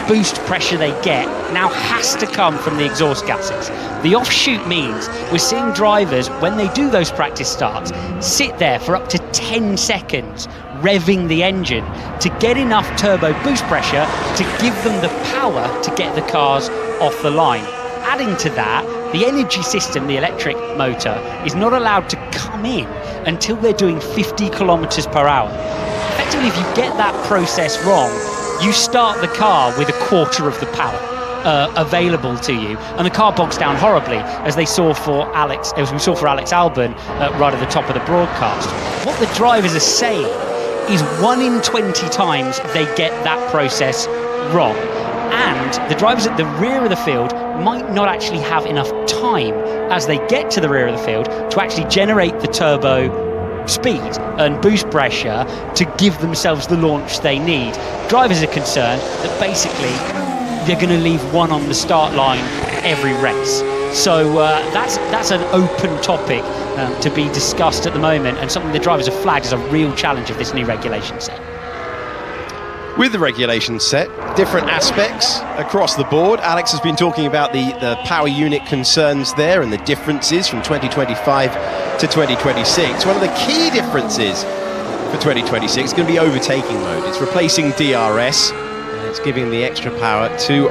boost pressure they get now has to come from the exhaust gases. The offshoot means we're seeing drivers, when they do those practice starts, sit there for up to 10 seconds revving the engine to get enough turbo boost pressure to give them the power to get the cars off the line. Adding to that, the energy system, the electric motor, is not allowed to come in until they're doing 50 kilometers per hour. Effectively, if you get that process wrong, you start the car with a quarter of the power available to you, and the car bogs down horribly, as we saw for Alex Albon right at the top of the broadcast. What the drivers are saying is 1 in 20 times they get that process wrong, and the drivers at the rear of the field might not actually have enough time as they get to the rear of the field to actually generate the turbo speed and boost pressure to give themselves the launch they need. Drivers are concerned that basically they're going to leave one on the start line every race. So that's an open topic to be discussed at the moment, and something the drivers have flagged as a real challenge of this new regulation set. With the regulation set, different aspects across the board. Alex has been talking about the power unit concerns there and the differences from 2025 to 2026. One of the key differences for 2026 is going to be overtaking mode. It's replacing DRS, and it's giving the extra power to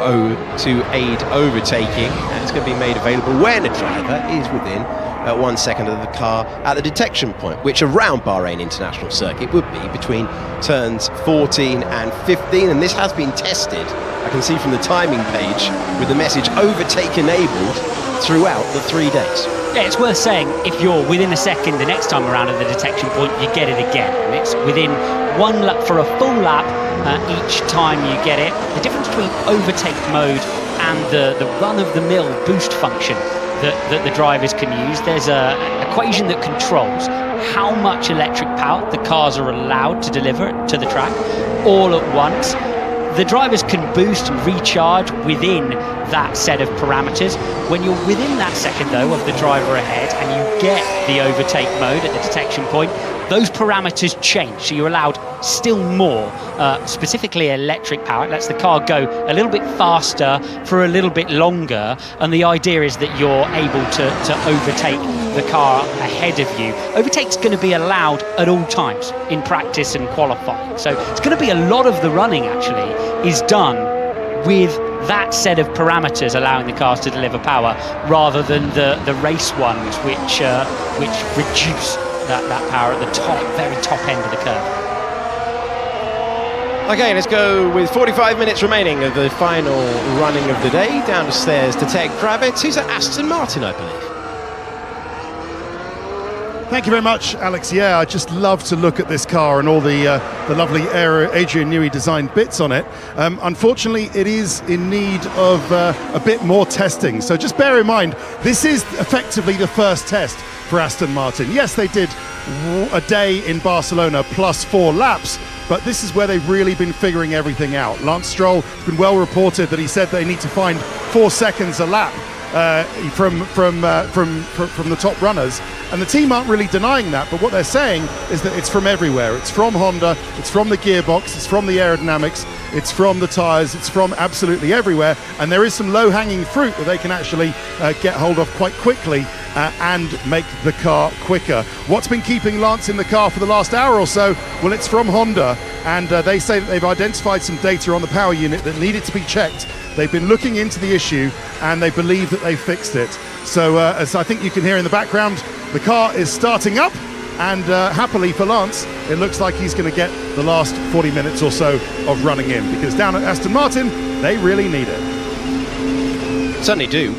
aid overtaking, and it's going to be made available when a driver is within 1 second of the car at the detection point, which around Bahrain International Circuit would be between turns 14 and 15, and this has been tested, I can see from the timing page, with the message overtake enabled throughout the 3 days. Yeah, it's worth saying, if you're within a second the next time around at the detection point, you get it again, and it's within 1 lap for a full lap each time you get it. The difference between overtake mode and the run-of-the-mill boost function that the drivers can use, there's an equation that controls how much electric power the cars are allowed to deliver to the track all at once. The drivers can boost and recharge within that set of parameters. When you're within that second, though, of the driver ahead and you get the overtake mode at the detection point, those parameters change. So you're allowed still more, specifically electric power. It lets the car go a little bit faster for a little bit longer. And the idea is that you're able to overtake the car ahead of you. Overtake's going to be allowed at all times in practice and qualifying. So it's going to be a lot of the running, actually, is done with that set of parameters allowing the cars to deliver power, rather than the race ones which reduce that power at the top, very top end of the curve. Okay, let's go with 45 minutes remaining of the final running of the day. Down the stairs to Ted Kravitz, who's at Aston Martin, I believe. Thank you very much, Alex. Yeah, I just love to look at this car and all the lovely Adrian Newey designed bits on it. Unfortunately, it is in need of a bit more testing. So just bear in mind, this is effectively the first test for Aston Martin. Yes, they did a day in Barcelona plus 4 laps, but this is where they've really been figuring everything out. Lance Stroll has been well reported that he said they need to find 4 seconds a lap from the top runners, and the team aren't really denying that, but what they're saying is that it's from everywhere. It's from Honda, it's from the gearbox, it's from the aerodynamics, it's from the tyres, it's from absolutely everywhere, and there is some low-hanging fruit that they can actually get hold of quite quickly and make the car quicker. What's been keeping Lance in the car for the last hour or so? Well, it's from Honda, and they say that they've identified some data on the power unit that needed to be checked. They've been looking into the issue, and they believe that they've fixed it. So as I think you can hear in the background, the car is starting up, and happily for Lance, it looks like he's going to get the last 40 minutes or so of running in, because down at Aston Martin, they really need it. Certainly do.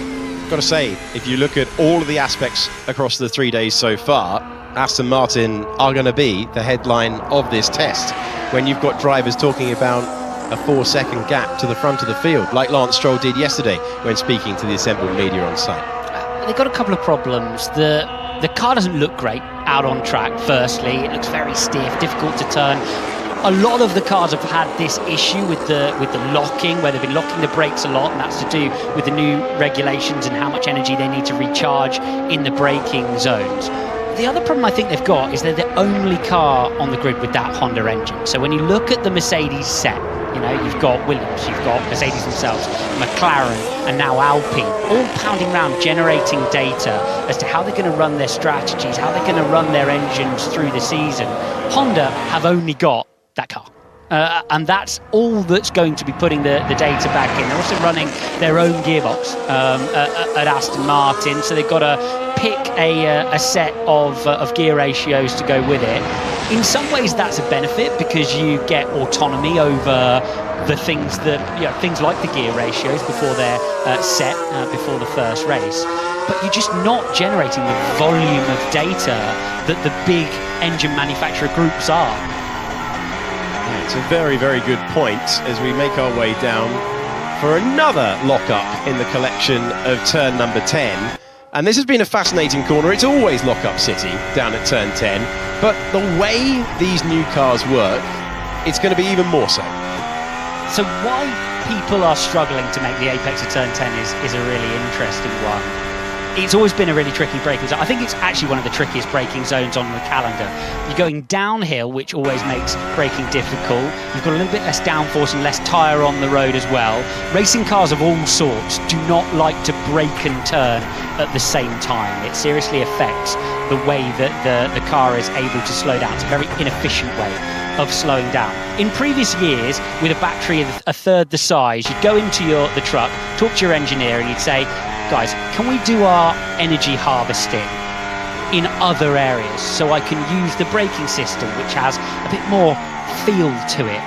Got to say, if you look at all of the aspects across the 3 days so far, Aston Martin are going to be the headline of this test. When you've got drivers talking about a 4-second gap to the front of the field, like Lance Stroll did yesterday when speaking to the assembled media on site. They've got a couple of problems. The car doesn't look great out on track, firstly. It looks very stiff, difficult to turn. A lot of the cars have had this issue with the locking, where they've been locking the brakes a lot, and that's to do with the new regulations and how much energy they need to recharge in the braking zones. the other problem I think they've got is they're the only car on the grid with that Honda engine. So when you look at the Mercedes set, you know, you've got Williams, you've got Mercedes themselves, McLaren, and now Alpine, all pounding around generating data as to how they're going to run their strategies, how they're going to run their engines through the season. Honda have only got that car. And that's all that's going to be putting the data back in. They're also running their own gearbox at Aston Martin, so they've got to pick a set of gear ratios to go with it. In some ways, that's a benefit because you get autonomy over the things that, you know, things like the gear ratios before they're set before the first race. But you're just not generating the volume of data that the big engine manufacturer groups are. It's a very, very good point as we make our way down for another lock-up in the collection of turn number 10. And this has been a fascinating corner. It's always lock-up city down at turn 10. But the way these new cars work, it's going to be even more so. So why people are struggling to make the apex of turn 10 is a really interesting one. It's always been a really tricky braking zone. I think it's actually one of the trickiest braking zones on the calendar. You're going downhill, which always makes braking difficult. You've got a little bit less downforce and less tyre on the road as well. Racing cars of all sorts do not like to brake and turn at the same time. It seriously affects the way that the car is able to slow down. It's a very inefficient way of slowing down. In previous years, with a battery a third the size, you'd go into the truck, talk to your engineer, and you'd say, guys, can we do our energy harvesting in other areas so I can use the braking system, which has a bit more feel to it?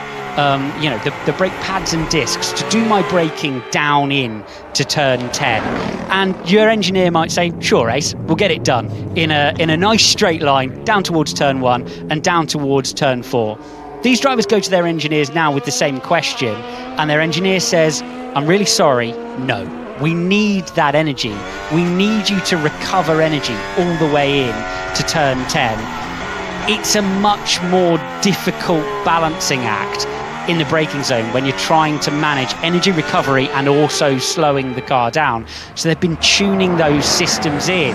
You know, the brake pads and discs to do my braking down in to turn 10. And your engineer might say, sure, Ace, we'll get it done in a nice straight line down towards turn 1 and down towards turn 4. These drivers go to their engineers now with the same question, and their engineer says, I'm really sorry, no. We need that energy. We need you to recover energy all the way in to turn 10. It's a much more difficult balancing act in the braking zone when you're trying to manage energy recovery and also slowing the car down. So they've been tuning those systems in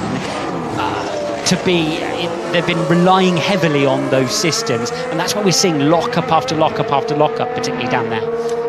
they've been relying heavily on those systems, and that's why we're seeing lock-up after lock-up after lock-up, particularly down there.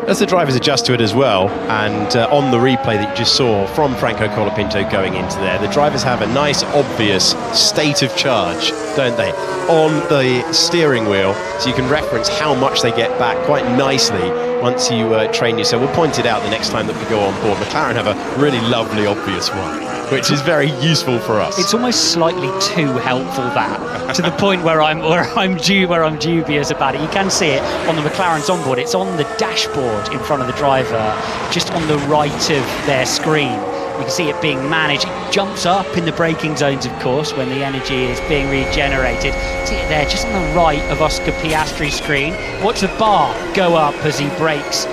As the drivers adjust to it as well, and on the replay that you just saw from Franco Colapinto going into there, the drivers have a nice, obvious state of charge, don't they, on the steering wheel, so you can reference how much they get back quite nicely once you train yourself. We'll point it out the next time that we go on board. McLaren have a really lovely, obvious one, which is very useful for us. It's almost slightly too helpful, that, to the point where I'm dubious about it. You can see it on the McLaren's onboard. It's on the dashboard in front of the driver, just on the right of their screen. You can see it being managed. It jumps up in the braking zones, of course, when the energy is being regenerated. See it there, just on the right of Oscar Piastri's screen. Watch the bar go up as he brakes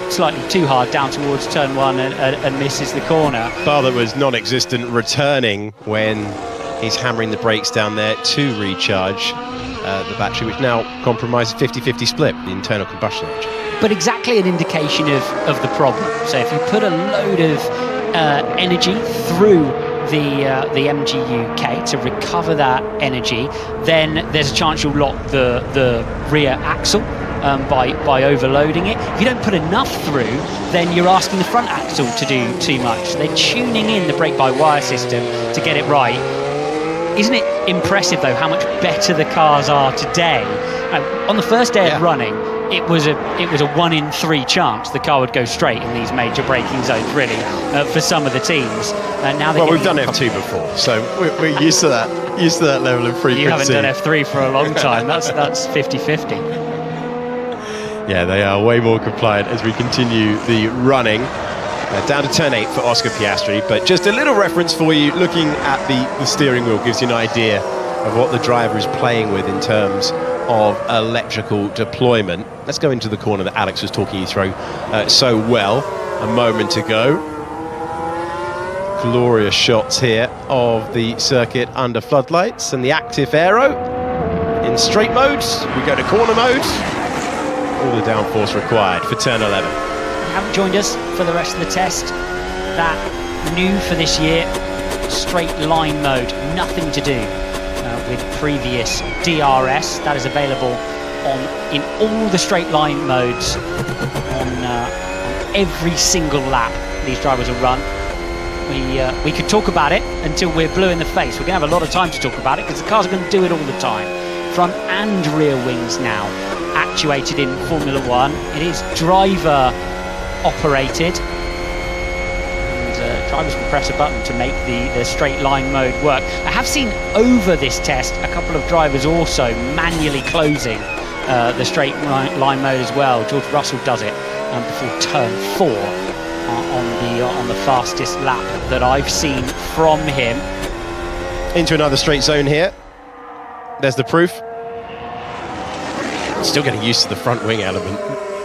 slightly too hard down towards turn 1 and misses the corner. Bar that was non-existent returning when he's hammering the brakes down there to recharge the battery, which now compromises 50-50 split, the internal combustion engine. But exactly an indication of the problem. So if you put a load of energy through the MGU-K to recover that energy, then there's a chance you'll lock the rear axle by overloading it. If you don't put enough through, then you're asking the front axle to do too much. So they're tuning in the brake-by-wire system to get it right. Isn't it impressive, though, how much better the cars are today? On the first day of running, it was a 1 in 3 chance the car would go straight in these major braking zones, really, for some of the teams. Now we've done F2 before, so we're used to that level of frequency. You haven't done F3 for a long time. That's 50-50. Yeah, they are way more compliant as we continue the running. Down to turn 8 for Oscar Piastri, but just a little reference for you, looking at the steering wheel gives you an idea of what the driver is playing with in terms of electrical deployment. Let's go into the corner that Alex was talking you through so well a moment ago. Glorious shots here of the circuit under floodlights and the active aero. In straight mode, we go to corner mode. All the downforce required for turn 11. You haven't joined us for the rest of the test. That new for this year, straight line mode, nothing to do with previous DRS. That is available in all the straight line modes on every single lap these drivers will run. We could talk about it until we're blue in the face. We're going to have a lot of time to talk about it because the cars are going to do it all the time. Front and rear wings now actuated in Formula One. It is driver operated. Drivers will press a button to make the straight line mode work. I have seen over this test a couple of drivers also manually closing the straight line mode as well. George Russell does it before turn 4 on the fastest lap that I've seen from him. Into another straight zone here. There's the proof. Still getting used to the front wing element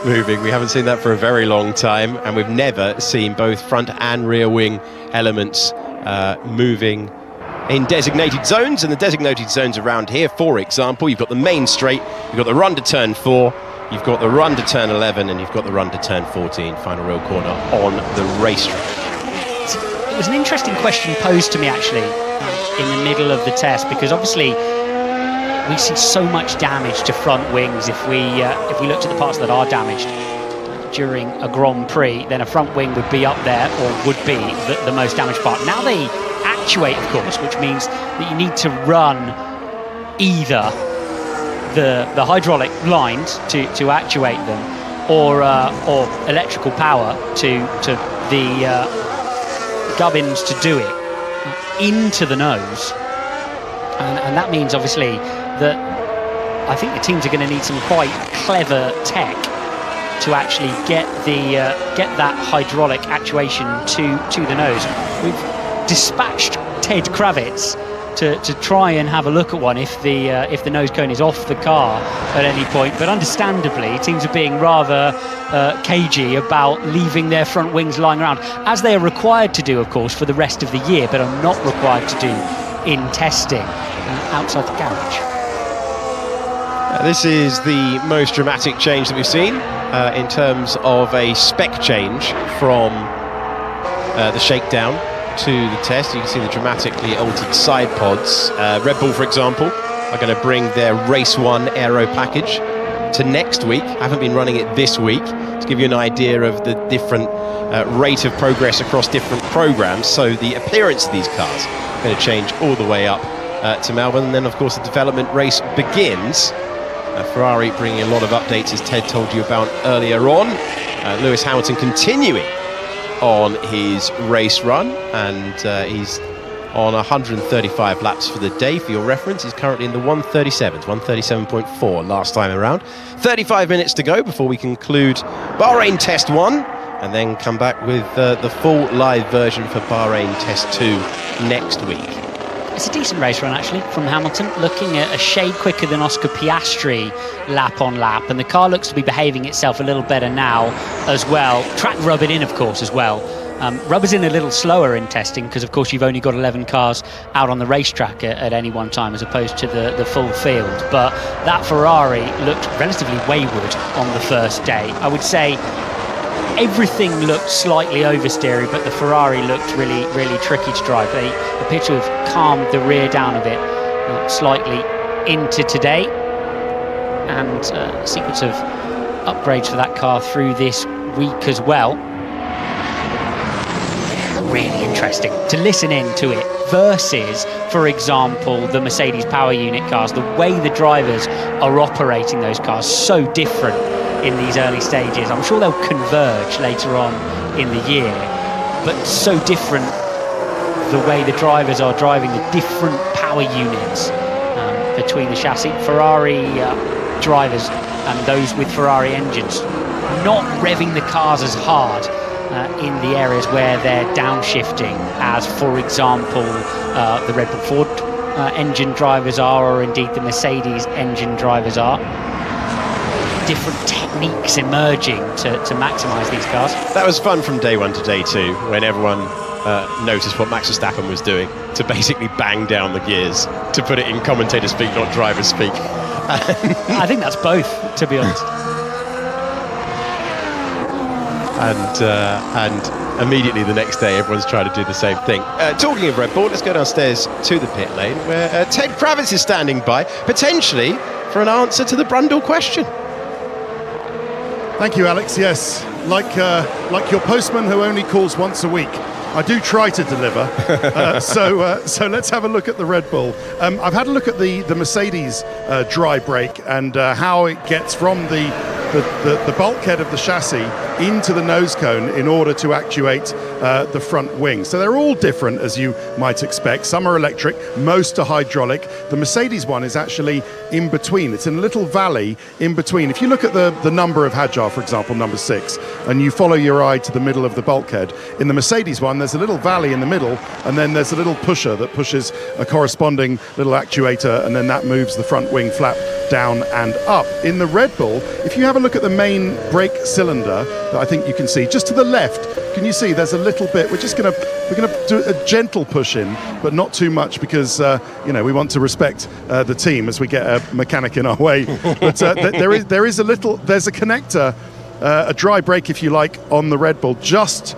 moving. We haven't seen that for a very long time, and we've never seen both front and rear wing elements moving in designated zones. And the designated zones around here, for example, you've got the main straight, you've got the run to turn 4, you've got the run to turn 11, and you've got the run to turn 14, final real corner on the racetrack. It was an interesting question posed to me actually in the middle of the test, because obviously we see so much damage to front wings. If we looked at the parts that are damaged during a Grand Prix, then a front wing would be up there, or would be the most damaged part. Now they actuate, of course, which means that you need to run either the hydraulic lines to actuate them, or electrical power to the gubbins to do it into the nose, and that means obviously that I think the teams are going to need some quite clever tech to actually get that hydraulic actuation to the nose. We've dispatched Ted Kravitz to try and have a look at one if the nose cone is off the car at any point, but understandably teams are being rather cagey about leaving their front wings lying around, as they are required to do, of course, for the rest of the year, but are not required to do in testing outside the garage. This is the most dramatic change that we've seen in terms of a spec change from the shakedown to the test. You can see the dramatically altered side pods. Red Bull, for example, are going to bring their Race 1 aero package to next week. Haven't been running it this week, to give you an idea of the different rate of progress across different programs. So the appearance of these cars are going to change all the way up to Melbourne, and then of course the development race begins. Ferrari bringing a lot of updates, as Ted told you about earlier on. Lewis Hamilton continuing on his race run, and he's on 135 laps for the day. For your reference, he's currently in the 137s, 137.4 last time around. 35 minutes to go before we conclude Bahrain Test 1, and then come back with the full live version for Bahrain Test 2 next week. It's a decent race run actually from Hamilton, looking at a shade quicker than Oscar Piastri lap on lap, and the car looks to be behaving itself a little better now as well. Track rubbing in, of course, as well. Rubbers in a little slower in testing because, of course, you've only got 11 cars out on the racetrack at any one time as opposed to the full field. But that Ferrari looked relatively wayward on the first day. I would say everything looked slightly oversteery, but the Ferrari looked really, really tricky to drive. They appear to have calmed the rear down a bit slightly into today, and a sequence of upgrades for that car through this week as well. Really interesting to listen in to it versus, for example, the Mercedes power unit cars. The way the drivers are operating those cars, so different in these early stages. I'm sure they'll converge later on in the year, but so different the way the drivers are driving the different power units between the chassis. Ferrari drivers and those with Ferrari engines not revving the cars as hard in the areas where they're downshifting as, for example, the Red Bull Ford engine drivers are, or indeed the Mercedes engine drivers are. Different techniques emerging to maximise these cars. That was fun from day one to day two, when everyone noticed what Max Verstappen was doing, to basically bang down the gears, to put it in commentator speak, not driver speak. I think that's both, to be honest. and immediately the next day everyone's trying to do the same thing. Talking of Red Bull, let's go downstairs to the pit lane where Ted Kravitz is standing by, potentially for an answer to the Brundle question. Thank you, Alex. Yes, like your postman who only calls once a week, I do try to deliver. So let's have a look at the Red Bull. I've had a look at the Mercedes dry brake and how it gets from the bulkhead of the chassis into the nose cone in order to actuate the front wing. So they're all different, as you might expect. Some are electric, most are hydraulic. The Mercedes one is actually in between. It's in a little valley in between. If you look at the number of Hadjar, for example, number 6, and you follow your eye to the middle of the bulkhead, in the Mercedes one, there's a little valley in the middle, and then there's a little pusher that pushes a corresponding little actuator, and then that moves the front wing flap down and up. In the Red Bull, if you have a look at the main brake cylinder that I think you can see just to the left, can you see there's a little bit? We're going to do a gentle push in, but not too much, because we want to respect the team as we get a mechanic in our way. But there's a connector, a dry brake if you like, on the Red Bull just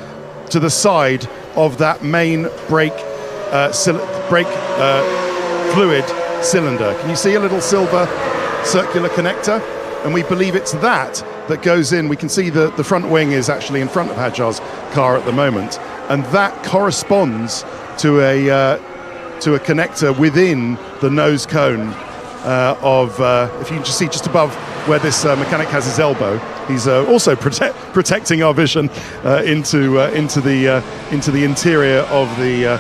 to the side of that main brake fluid cylinder. Can you see a little silver circular connector? And we believe it's that goes in. We can see the front wing is actually in front of Hadjar's car at the moment, and that corresponds to a connector within the nose cone if you can just see just above where this mechanic has his elbow. He's also protecting our vision into the interior of the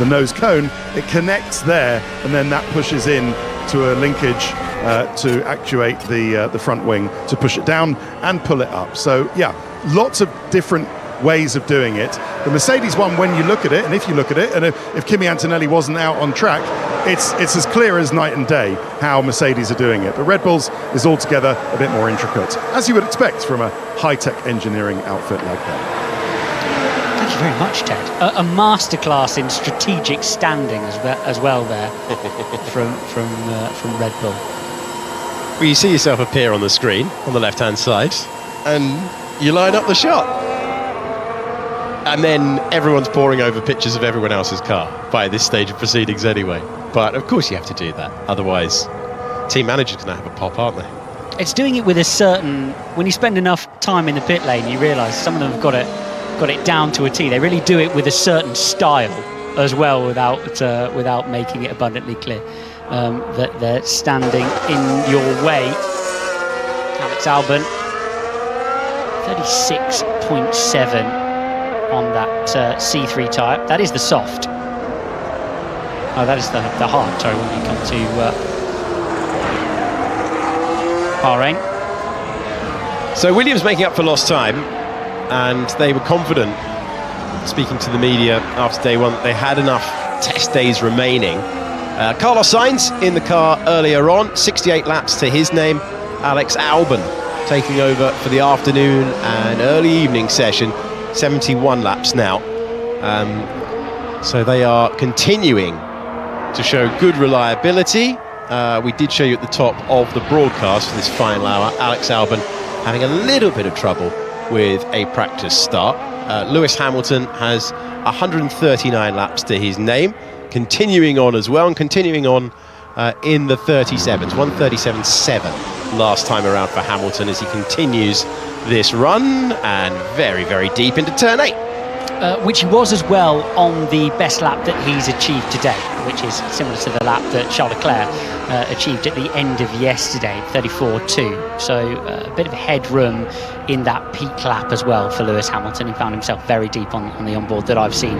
nose cone. It connects there, and then that pushes in to a linkage to actuate the front wing to push it down and pull it up. So yeah, lots of different ways of doing it. The Mercedes one, when you look at it, and if you look at it, and if Kimi Antonelli wasn't out on track, it's as clear as night and day how Mercedes are doing it. But Red Bull's is altogether a bit more intricate, as you would expect from a high-tech engineering outfit like that. Thank you very much, Ted. A masterclass in strategic standing as well there from Red Bull. Well, you see yourself appear on the screen on the left-hand side, and you line up the shot. And then everyone's poring over pictures of everyone else's car by this stage of proceedings anyway. But of course you have to do that. Otherwise, team managers are going to have a pop, aren't they? It's doing it with a certain... When you spend enough time in the pit lane, you realise some of them have got it down to a T. They really do it with a certain style as well, without making it abundantly clear that they're standing in your way. Alex Albon, 36.7 on that C3 tyre. That is the soft. Oh, that is the hard, sorry, when we come to Bahrain. So Williams making up for lost time, and they were confident, speaking to the media after day one, that they had enough test days remaining. Carlos Sainz in the car earlier on, 68 laps to his name. Alex Albon taking over for the afternoon and early evening session, 71 laps now. So they are continuing to show good reliability. We did show you at the top of the broadcast for this final hour, Alex Albon having a little bit of trouble with a practice start. Lewis Hamilton has 139 laps to his name, continuing on as well, and continuing on in the 37s, 137.7 last time around for Hamilton as he continues this run and very, very deep into turn 8. Which he was as well on the best lap that he's achieved today, which is similar to the lap that Charles Leclerc achieved at the end of yesterday, 34.2. So a bit of headroom in that peak lap as well for Lewis Hamilton. He found himself very deep on the onboard that I've seen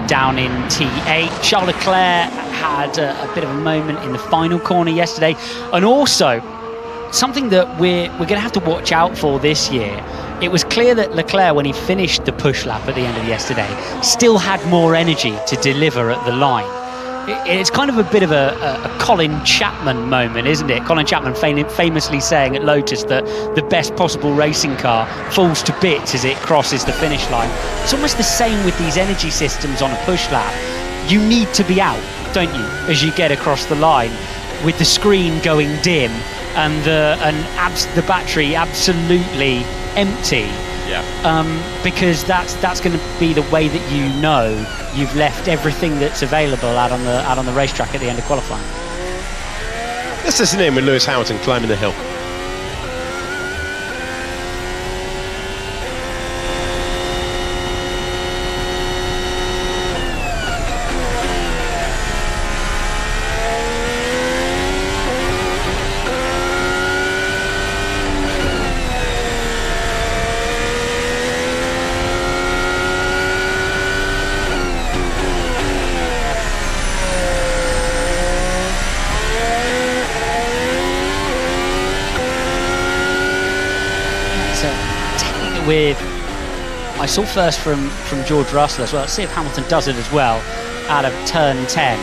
down in T8. Charles Leclerc had a bit of a moment in the final corner yesterday, and also something that we're going to have to watch out for this year. It was clear that Leclerc, when he finished the push lap at the end of yesterday, still had more energy to deliver at the line. It's kind of a bit of a Colin Chapman moment, isn't it? Colin Chapman famously saying at Lotus that the best possible racing car falls to bits as it crosses the finish line. It's almost the same with these energy systems on a push lap. You need to be out, don't you, as you get across the line, with the screen going dim and the battery absolutely empty. Because that's going to be the way that you've left everything that's available out on the racetrack at the end of qualifying. Let's listen in with Lewis Hamilton climbing the hill. I saw first from George Russell as well. Let's see if Hamilton does it as well out of turn 10,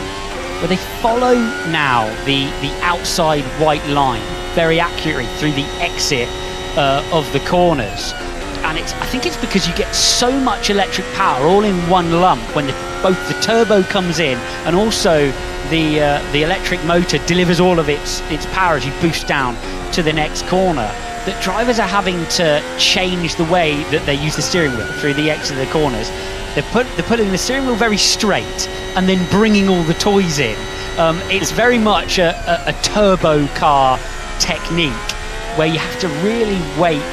where they follow now the outside white line very accurately through the exit of the corners. And I think it's because you get so much electric power all in one lump when both the turbo comes in and also the electric motor delivers all of its power as you boost down to the next corner, that drivers are having to change the way that they use the steering wheel through the exit of the corners. They're putting the steering wheel very straight and then bringing all the toys in. It's very much a turbo car technique where you have to really wait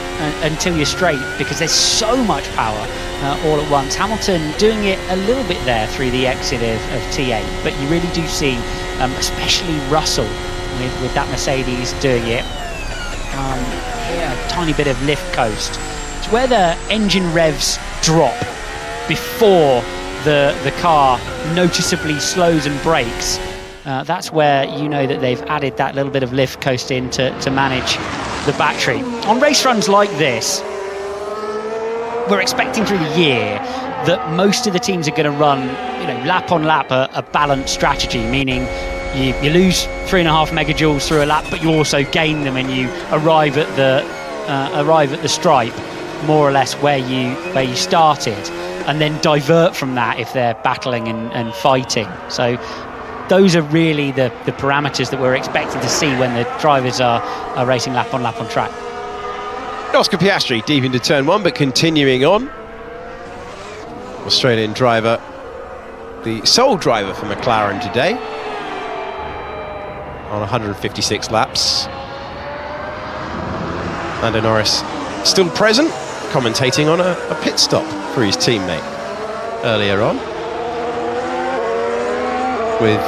until you're straight because there's so much power all at once. Hamilton doing it a little bit there through the exit of T8, but you really do see, especially Russell with that Mercedes doing it. A tiny bit of lift coast. It's where the engine revs drop before the car noticeably slows and brakes. That's where you know that they've added that little bit of lift coast in to manage the battery. On race runs like this, we're expecting through the year that most of the teams are going to run, lap on lap, a balanced strategy, meaning you lose 3.5 megajoules through a lap, but you also gain them and you arrive at the stripe more or less where you started, and then divert from that if they're battling and fighting. So those are really the parameters that we're expecting to see when the drivers are racing lap on track. Oscar Piastri deep into turn 1, but continuing on. Australian driver, the sole driver for McLaren today, on 156 laps. Lando Norris still present, commentating on a pit stop for his teammate earlier on, with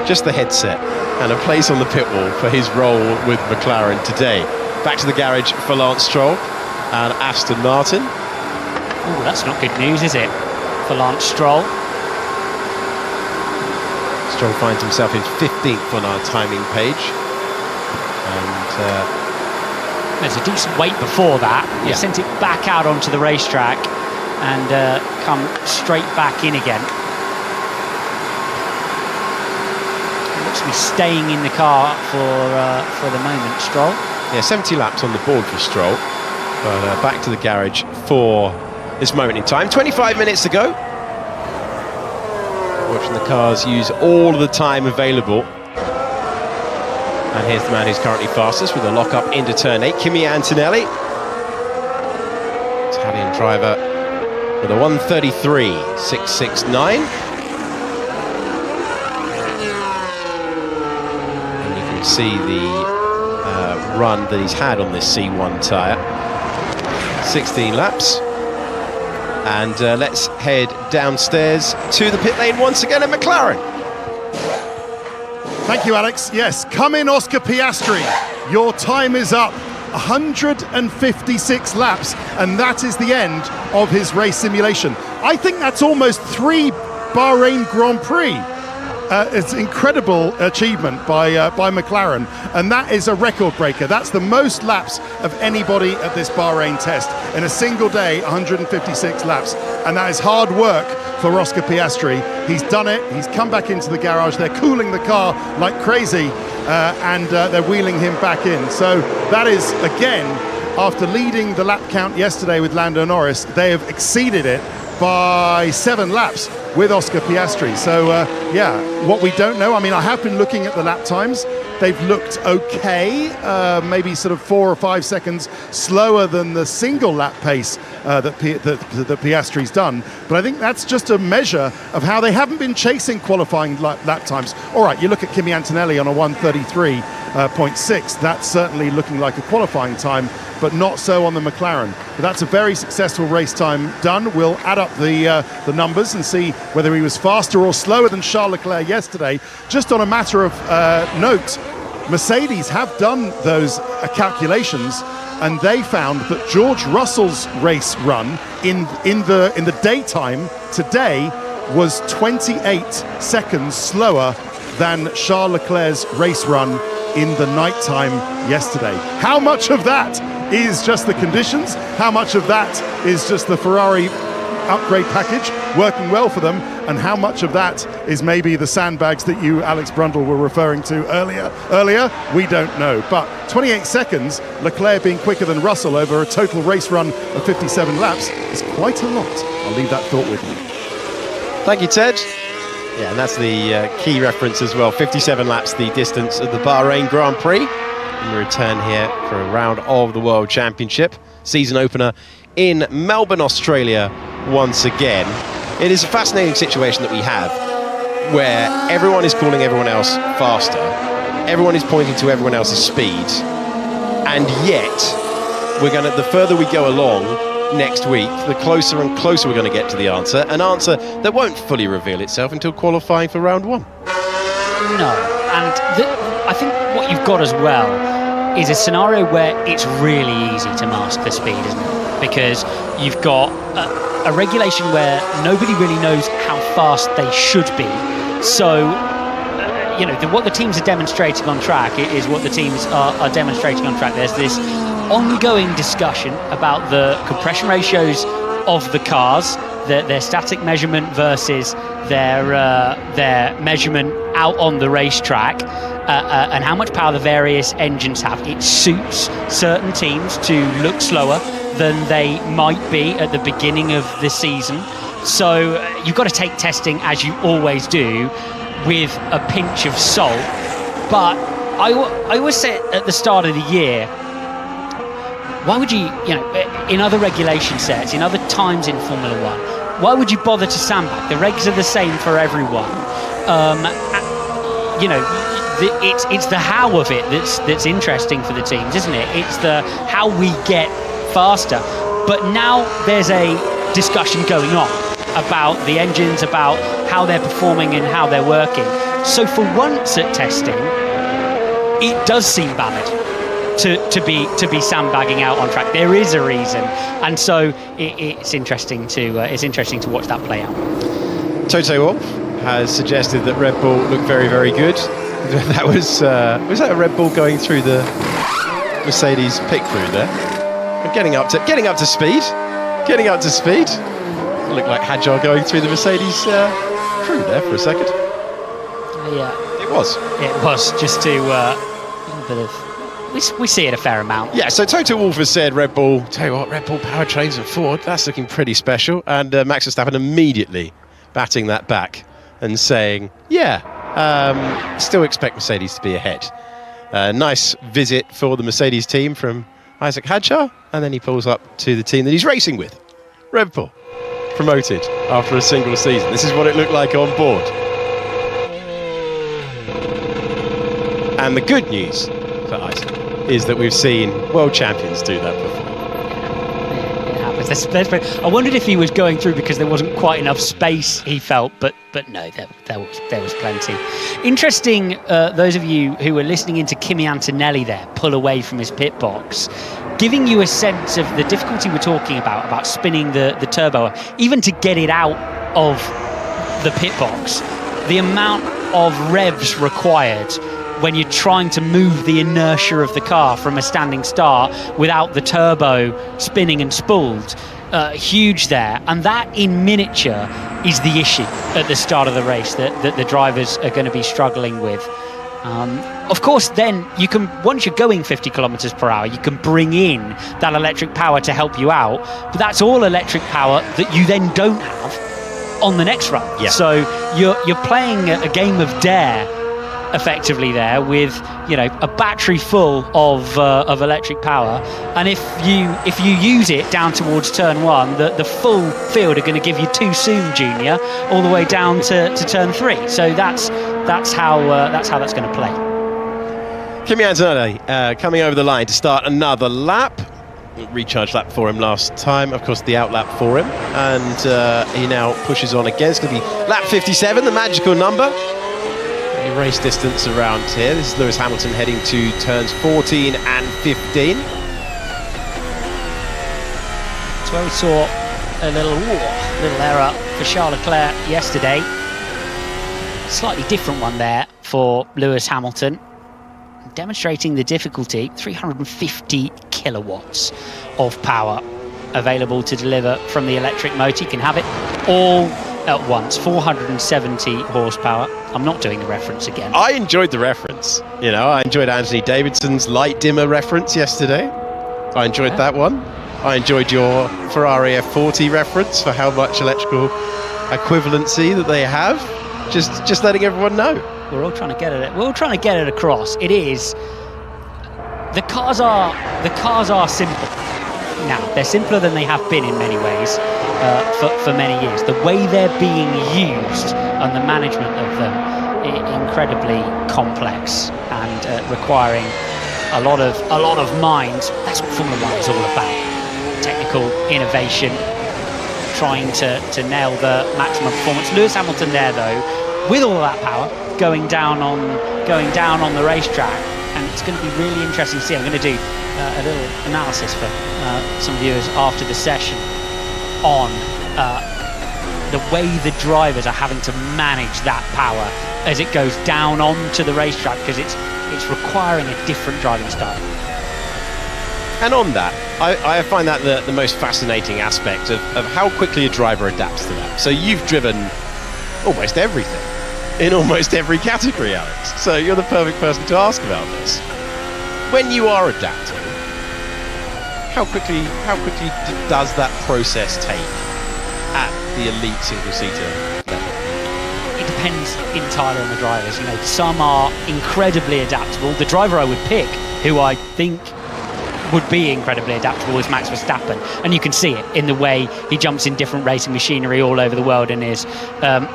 just the headset and a place on the pit wall for his role with McLaren today. Back to the garage for Lance Stroll and Aston Martin. Oh, that's not good news, is it, for Lance Stroll? Stroll finds himself in 15th on our timing page, and there's a decent wait before that. He sent it back out onto the racetrack and come straight back in again. He looks to be staying in the car for the moment, Stroll. Yeah, 70 laps on the board for Stroll, but back to the garage for this moment in time. 25 minutes to go. Watching the cars use all of the time available. And here's the man who's currently fastest with a lock-up into turn 8, Kimi Antonelli. Italian driver with a 1:33.669. And you can see the run that he's had on this C1 tyre. 16 laps. And let's head downstairs to the pit lane once again at McLaren. Thank you, Alex. Yes, come in, Oscar Piastri. Your time is up. 156 laps, and that is the end of his race simulation. I think that's almost 3 Bahrain Grand Prix. It's an incredible achievement by McLaren, and that is a record breaker. That's the most laps of anybody at this Bahrain test in a single day. 156 laps, and that is hard work for Oscar Piastri. He's done it. He's come back into the garage. They're cooling the car like crazy, and they're wheeling him back in. So that is, again, after leading the lap count yesterday with Lando Norris, they have exceeded it by 7 laps with Oscar Piastri. So yeah, what we don't know, I mean, I have been looking at the lap times. They've looked okay, maybe sort of 4 or 5 seconds slower than the single lap pace that Piastri's done. But I think that's just a measure of how they haven't been chasing qualifying lap times. All right, you look at Kimi Antonelli on a 1:33.6. That's certainly looking like a qualifying time, but not so on the McLaren. But that's a very successful race time done. We'll add up the numbers and see whether he was faster or slower than Charles Leclerc yesterday. Just on a matter of note, Mercedes have done those calculations, and they found that George Russell's race run in the daytime today was 28 seconds slower than Charles Leclerc's race run in the nighttime yesterday. How much of that is just the conditions? How much of that is just the Ferrari upgrade package working well for them, and how much of that is maybe the sandbags that you, Alex Brundle, were referring to earlier? We don't know. But 28 seconds, Leclerc being quicker than Russell over a total race run of 57 laps is quite a lot. I'll leave that thought with you. Thank you, Ted. Yeah, and that's the key reference as well. 57 laps, the distance of the Bahrain Grand Prix. And we return here for a round of the World Championship. Season opener in Melbourne, Australia, once again. It is a fascinating situation that we have, where everyone is calling everyone else faster. Everyone is pointing to everyone else's speed. And yet, the further we go along next week, the closer and closer we're going to get to the answer. An answer that won't fully reveal itself until qualifying for round 1. No, and I think what you've got as well is a scenario where it's really easy to mask the speed, isn't it? Because you've got a regulation where nobody really knows how fast they should be. So, what the teams are demonstrating on track is what the teams are demonstrating on track. There's this ongoing discussion about the compression ratios of the cars, their static measurement versus their measurement out on the racetrack, and how much power the various engines have. It suits certain teams to look slower than they might be at the beginning of the season. So you've got to take testing, as you always do, with a pinch of salt. But I always say at the start of the year, why would you in other regulation sets, in other times in Formula One, why would you bother to sandbag? The regs are the same for everyone. It's the how of it that's interesting for the teams, isn't it? It's the how we get faster. But now there's a discussion going on about the engines, about how they're performing and how they're working. So for once at testing, it does seem valid to be sandbagging out on track. There is a reason, and so it's interesting to watch that play out. Toto Wolff has suggested that Red Bull looked very, very good. That was that a Red Bull going through the Mercedes pit crew there? Getting up to speed. It looked like Hadjar going through the Mercedes crew there for a second. Yeah, it was just to a bit of. We see it a fair amount. Yeah, so Toto Wolff has said Red Bull, tell you what, Red Bull powertrains and Ford, that's looking pretty special. And Max Verstappen immediately batting that back and saying, still expect Mercedes to be ahead. Nice visit for the Mercedes team from Isaac Hadjar, and then he pulls up to the team that he's racing with, Red Bull, promoted after a single season. This is what it looked like on board. And the good news for Isaac is that we've seen world champions do that before. It happens. I wondered if he was going through because there wasn't quite enough space, he felt, but no, there was plenty. Interesting, those of you who were listening into Kimi Antonelli there pull away from his pit box, giving you a sense of the difficulty we're talking about spinning the turbo, even to get it out of the pit box, the amount of revs required when you're trying to move the inertia of the car from a standing start without the turbo spinning and spooled. Huge there. And that in miniature is the issue at the start of the race that the drivers are going to be struggling with. Of course, then you can, once you're going 50 kilometers per hour, you can bring in that electric power to help you out. But that's all electric power that you then don't have on the next run. Yeah. So you're playing a game of dare, effectively there, with a battery full of electric power. And if you use it down towards turn 1, the full field are going to give you too soon, Junior, all the way down to turn 3. So that's how that's going to play. Kimi Antonelli coming over the line to start another lap. Recharge lap for him last time, of course the out lap for him, and he now pushes on again. It's going to be lap 57, the magical number. A race distance around here. This is Lewis Hamilton heading to turns 14 and 15. That's where we saw a little error for Charles Leclerc yesterday. Slightly different one there for Lewis Hamilton, demonstrating the difficulty. 350 kilowatts of power available to deliver from the electric motor. You can have it all at once. 470 horsepower. I'm not doing the reference again. I enjoyed the reference. I enjoyed Anthony Davidson's light dimmer reference yesterday. I enjoyed that one. I enjoyed your Ferrari F40 reference for how much electrical equivalency that they have. Just letting everyone know. We're all trying to get it. We're all trying to get it across. It is. The cars are simple now. They're simpler than they have been in many ways for many years. The way they're being used and the management of them incredibly complex and requiring a lot of mind. That's what Formula 1 is all about. Technical innovation, trying to nail the maximum performance. Lewis Hamilton there though, with all of that power, going down on the racetrack, and it's going to be really interesting to see. I'm going to do a little analysis for some viewers after the session on the way the drivers are having to manage that power as it goes down onto the racetrack, because it's requiring a different driving style. And on that, I find that the most fascinating aspect of how quickly a driver adapts to that. So you've driven almost everything in almost every category, Alex. So you're the perfect person to ask about this. When you are adapting, how quickly does that process take at the elite single-seater level? It depends entirely on the drivers. Some are incredibly adaptable. The driver I would pick, who I think would be incredibly adaptable, is Max Verstappen, and you can see it in the way he jumps in different racing machinery all over the world and is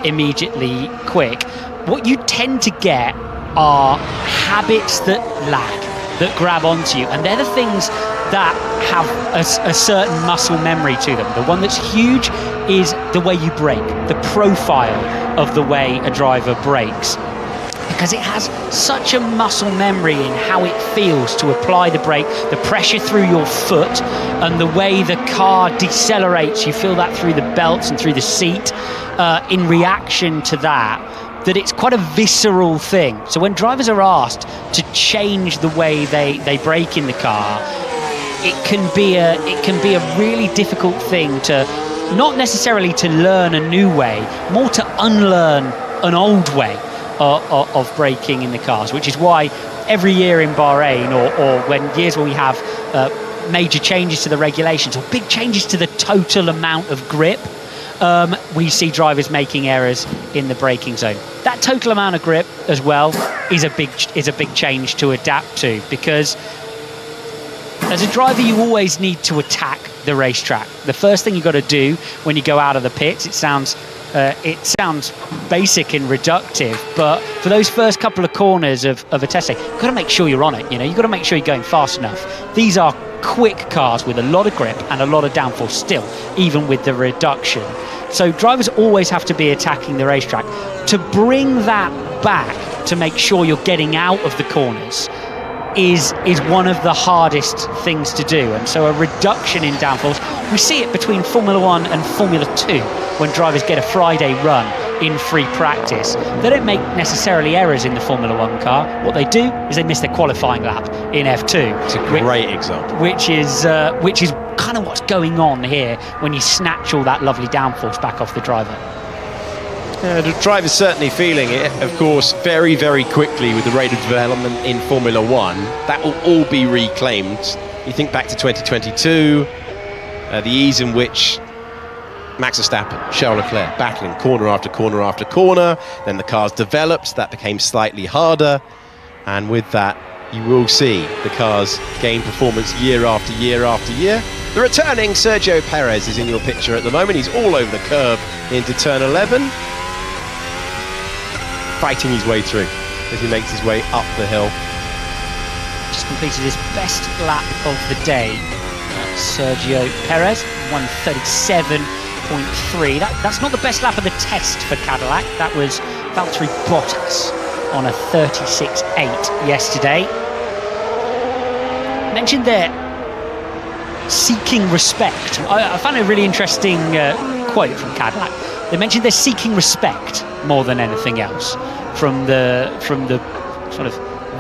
immediately quick. What you tend to get are habits that lag, that grab onto you, and they're the things that have a certain muscle memory to them. The one that's huge is the way you brake, the profile of the way a driver brakes, because it has such a muscle memory in how it feels to apply the brake, the pressure through your foot, and the way the car decelerates. You feel that through the belts and through the seat in reaction to that it's quite a visceral thing. So when drivers are asked to change the way they brake in the car, it can be a really difficult thing to, not necessarily to learn a new way, more to unlearn an old way of braking in the cars, which is why every year in Bahrain, or when we have major changes to the regulations or big changes to the total amount of grip, we see drivers making errors in the braking zone. That total amount of grip as well is a big change to adapt to, because as a driver you always need to attack the racetrack. The first thing you've got to do when you go out of the pits, it sounds basic and reductive, but for those first couple of corners of a test day, you've got to make sure you're on it. You've got to make sure you're going fast enough. These are quick cars with a lot of grip and a lot of downforce still, even with the reduction. So drivers always have to be attacking the racetrack. To bring that back, to make sure you're getting out of the corners, is one of the hardest things to do. And so a reduction in downforce, we see it between Formula 1 and Formula 2 when drivers get a Friday run in free practice. They don't make necessarily errors in the Formula 1 car. What they do is they miss their qualifying lap in F2. It's a great example. Which is kind of what's going on here when you snatch all that lovely downforce back off the driver. The driver's certainly feeling it, of course, very, very quickly with the rate of development in Formula One. That will all be reclaimed. You think back to 2022, the ease in which Max Verstappen, Charles Leclerc battling corner after corner after corner. Then the cars developed, that became slightly harder. And with that, you will see the cars gain performance year after year after year. The returning Sergio Perez is in your picture at the moment. He's all over the curb into turn 11. Fighting his way through as he makes his way up the hill. Just completed his best lap of the day. Sergio Perez, 1:37.3. That's not the best lap of the test for Cadillac. That was Valtteri Bottas on a 36.8 yesterday. Mentioned there, seeking respect. I found a really interesting quote from Cadillac. They mentioned they're seeking respect more than anything else from the sort of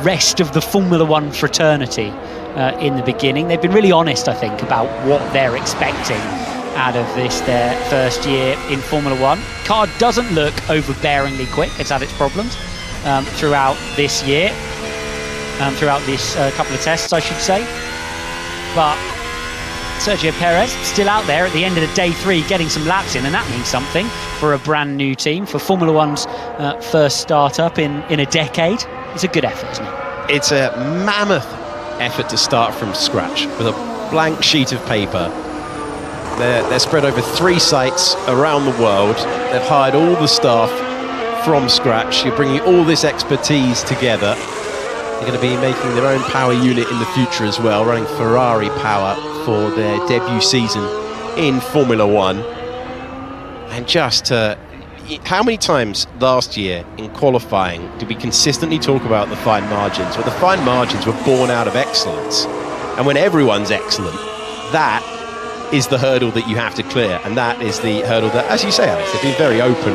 rest of the Formula One fraternity in the beginning. They've been really honest, I think, about what they're expecting out of this, their first year in Formula One. Car doesn't look overbearingly quick. It's had its problems throughout this year, throughout this couple of tests, I should say. But Sergio Perez still out there at the end of the day 3 getting some laps in, and that means something for a brand new team, for Formula One's first start-up in a decade. It's a good effort, isn't it? It's a mammoth effort to start from scratch with a blank sheet of paper. They're spread over 3 sites around the world. They've hired all the staff from scratch. You're bringing all this expertise together. They're going to be making their own power unit in the future as well, running Ferrari power for their debut season in Formula One. And just how many times last year in qualifying did we consistently talk about the fine margins? Well, the fine margins were born out of excellence. And when everyone's excellent, that is the hurdle that you have to clear. And that is the hurdle that, as you say, Alex, they've been very open.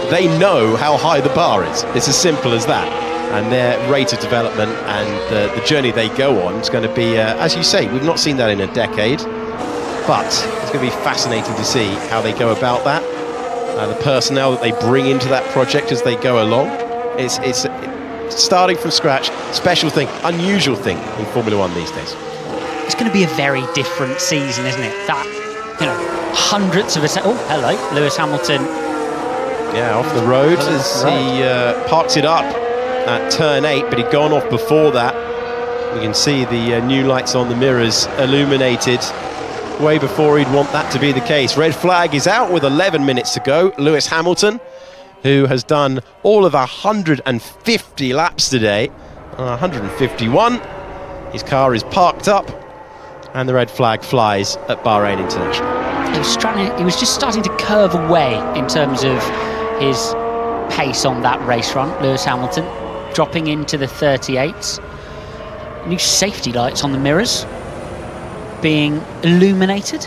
They know how high the bar is. It's as simple as that. And their rate of development and the journey they go on is going to be, as you say, we've not seen that in a decade. But it's going to be fascinating to see how they go about that. The personnel that they bring into that project as they go along. It's starting from scratch, special thing, unusual thing in Formula One these days. It's going to be a very different season, isn't it? That, hundreds of oh, hello, Lewis Hamilton. Yeah, off the road as he parks it up at turn 8, but he'd gone off before that. You can see the new lights on the mirrors illuminated way before he'd want that to be the case. Red flag is out with 11 minutes to go. Lewis Hamilton, who has done all of 150 laps today, 151. His car is parked up, and the red flag flies at Bahrain International. He was just starting to curve away in terms of his pace on that race run, Lewis Hamilton, dropping into the 38s. New safety lights on the mirrors being illuminated.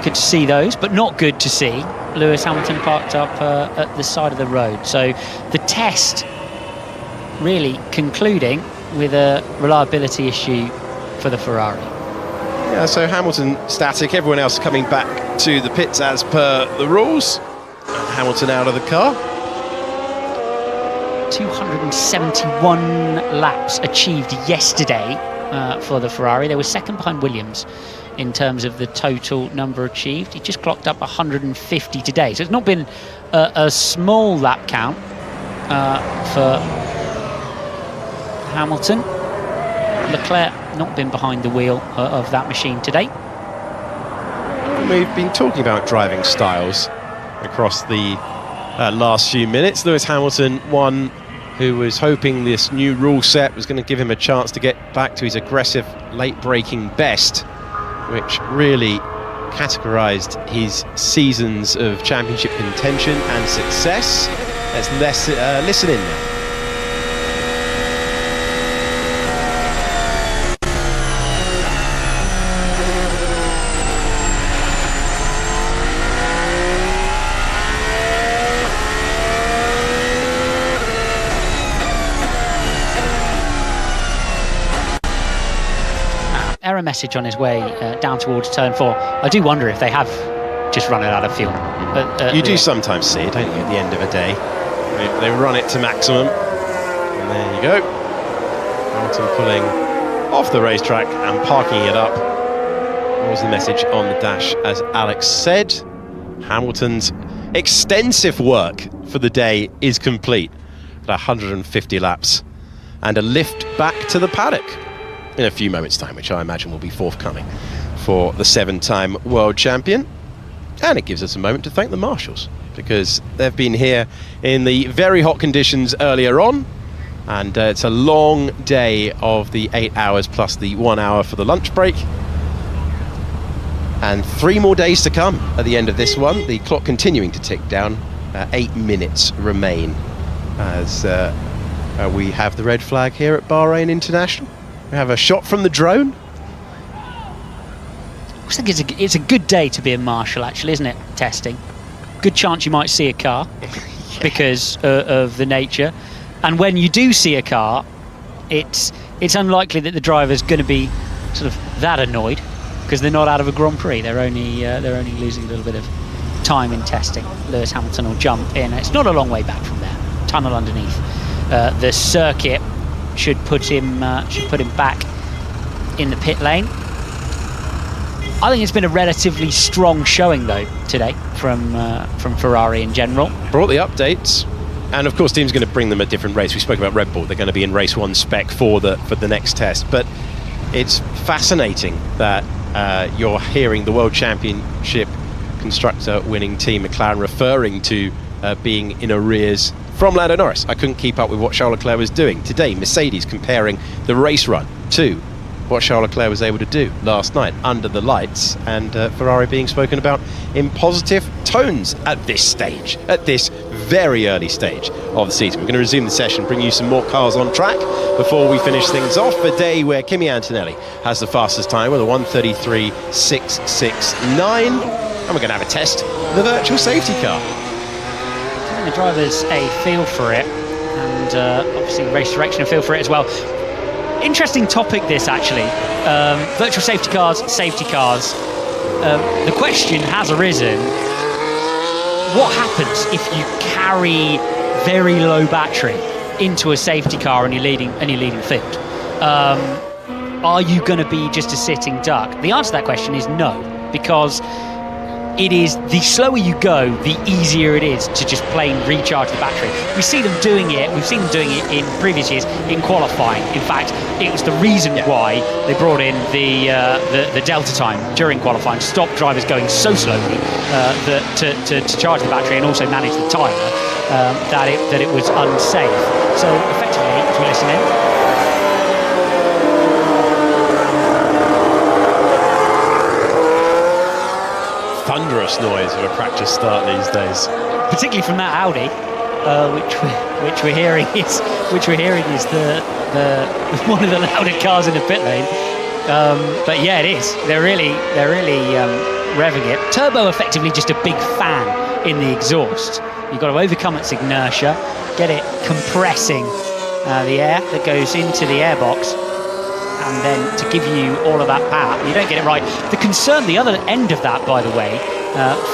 Good to see those, but not good to see Lewis Hamilton parked up at the side of the road. So the test really concluding with a reliability issue for the Ferrari. Yeah, so Hamilton static, everyone else coming back to the pits as per the rules. Hamilton out of the car. 271 laps achieved yesterday for the Ferrari. They were second behind Williams in terms of the total number achieved. He just clocked up 150 today. So it's not been a small lap count for Hamilton. Leclerc not been behind the wheel of that machine today. We've been talking about driving styles across the last few minutes. Lewis Hamilton, one who was hoping this new rule set was going to give him a chance to get back to his aggressive late-breaking best, which really categorised his seasons of championship contention and success. Let's listen in now. Error message on his way down towards turn 4. I do wonder if they have just running out of fuel. You do sometimes see it, don't you, at the end of a day? They run it to maximum, and there you go. Hamilton pulling off the racetrack and parking it up. What was the message on the dash? As Alex said, Hamilton's extensive work for the day is complete at 150 laps, and a lift back to the paddock in a few moments' time, which I imagine will be forthcoming for the 7-time world champion. And it gives us a moment to thank the marshals, because they've been here in the very hot conditions earlier on, and it's a long day of the 8 hours plus the 1 hour for the lunch break, and 3 more days to come at the end of this one. The clock continuing to tick down. 8 minutes remain as we have the red flag here at Bahrain International. We have a shot from the drone. I think it's a good day to be a marshal, actually, isn't it? Testing. Good chance you might see a car because of the nature. And when you do see a car, it's unlikely that the driver's going to be sort of that annoyed, because they're not out of a Grand Prix. They're only losing a little bit of time in testing. Lewis Hamilton will jump in. It's not a long way back from there. Tunnel underneath. The circuit should put him back in the pit lane. I think it's been a relatively strong showing though today from Ferrari in general. Brought the updates, and of course team's going to bring them a different race. We spoke about Red Bull. They're going to be in race 1 spec for the next test. But it's fascinating that you're hearing the World Championship constructor winning team McLaren referring to being in arrears from Lando Norris. I couldn't keep up with what Charles Leclerc was doing. Today, Mercedes comparing the race run to what Charles Leclerc was able to do last night under the lights, and Ferrari being spoken about in positive tones at this stage, at this very early stage of the season. We're going to resume the session, bring you some more cars on track before we finish things off. A day where Kimi Antonelli has the fastest time with a 1:33.669, and we're going to have a test of the virtual safety car. Giving the drivers a feel for it, and obviously race direction a feel for it as well. Interesting topic this, actually. Virtual safety cars, safety cars. The question has arisen: what happens if you carry very low battery into a safety car and you're leading field? Are you going to be just a sitting duck? The answer to that question is no, because it is the slower you go, the easier it is to just plain recharge the battery. We see them doing it. We've seen them doing it in previous years in qualifying. In fact, it was the reason why they brought in the delta time during qualifying to stop drivers going so slowly to charge the battery and also manage the tyre that it was unsafe. So effectively, as we listen in. Thunderous noise of a practice start these days, particularly from that Audi, which we're hearing is the one of the louder cars in the pit lane. But yeah, it is. They're really revving it. Turbo effectively just a big fan in the exhaust. You've got to overcome its inertia, get it compressing the air that goes into the airbox, and then to give you all of that power. You don't get it right. The concern, the other end of that, by the way,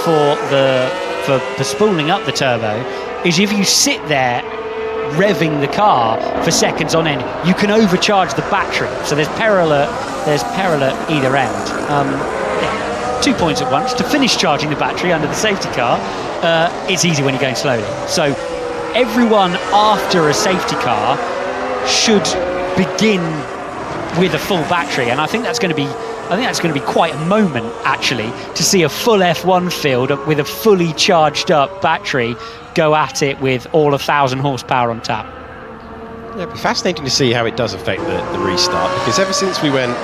for spooling up the turbo, is if you sit there revving the car for seconds on end, you can overcharge the battery. So there's peril at either end. 2 points at once. To finish charging the battery under the safety car, it's easy when you're going slowly. So everyone after a safety car should begin with a full battery, and I think that's going to be quite a moment, actually, to see a full F1 field with a fully charged up battery go at it with all 1,000 horsepower on tap. Yeah, it'd be fascinating to see how it does affect the restart, because ever since we went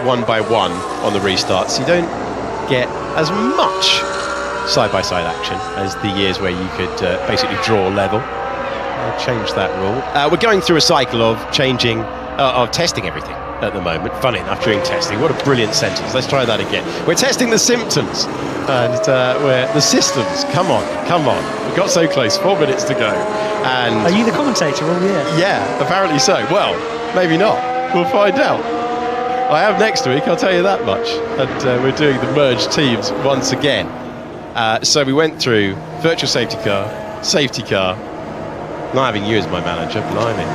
1 by 1 on the restarts, you don't get as much side-by-side action as the years where you could basically draw level. I'll change that rule. We're going through a cycle of changing, of testing everything at the moment. Funny enough, during testing, what a brilliant sentence. Let's try that again. We're testing the symptoms and we're the systems. Come on. We got so close. 4 minutes to go. And are you the commentator all year? Yeah, apparently so. Well, maybe not. We'll find out. I am next week, I'll tell you that much. And we're doing the merged teams once again. So we went through virtual safety car, not having you as my manager, blimey.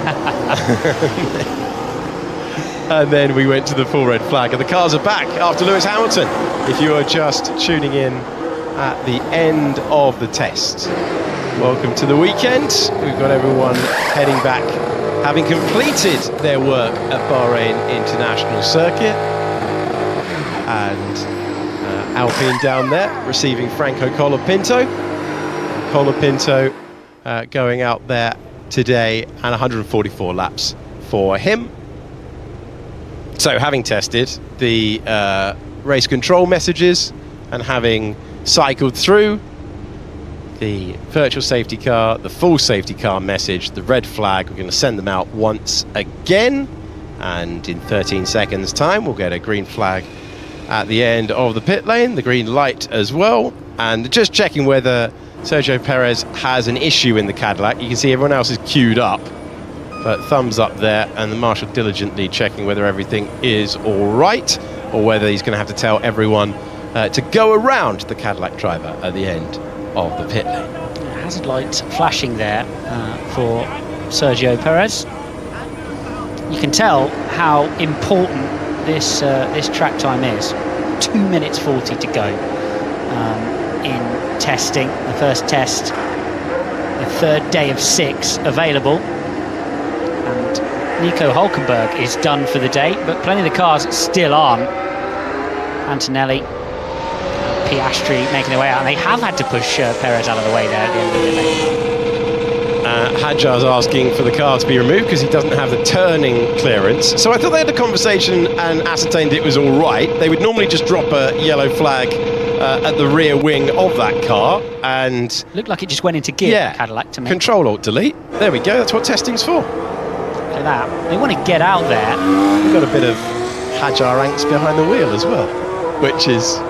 And then we went to the full red flag, and the cars are back after Lewis Hamilton. If you are just tuning in at the end of the test, welcome to the weekend. We've got everyone heading back, having completed their work at Bahrain International Circuit. And Alpine down there receiving Franco Colapinto. Colapinto going out there today, and 144 laps for him. So having tested the race control messages and having cycled through the virtual safety car, the full safety car message, the red flag, we're going to send them out once again, and in 13 seconds time we'll get a green flag at the end of the pit lane, the green light as well. And just checking whether Sergio Perez has an issue in the Cadillac. You can see everyone else is queued up, but thumbs up there, and the marshal diligently checking whether everything is all right, or whether he's going to have to tell everyone to go around the Cadillac driver at the end of the pit lane. Hazard lights flashing there for Sergio Perez. You can tell how important this track time is. 2 minutes 40 to go in testing. The first test, the third day of 6 available. And Nico Hülkenberg is done for the day, but plenty of the cars still aren't. Antonelli, Piastri making their way out, and they have had to push Perez out of the way there at the end of the day. Hadjar's asking for the car to be removed because he doesn't have the turning clearance. So I thought they had a conversation and ascertained it was all right. They would normally just drop a yellow flag at the rear wing of that car, and looked like it just went into gear, Cadillac, to me. Control-Alt-Delete. There we go, that's what testing's for. Look at that. They want to get out there. We've got a bit of Hadjar angst behind the wheel as well, which is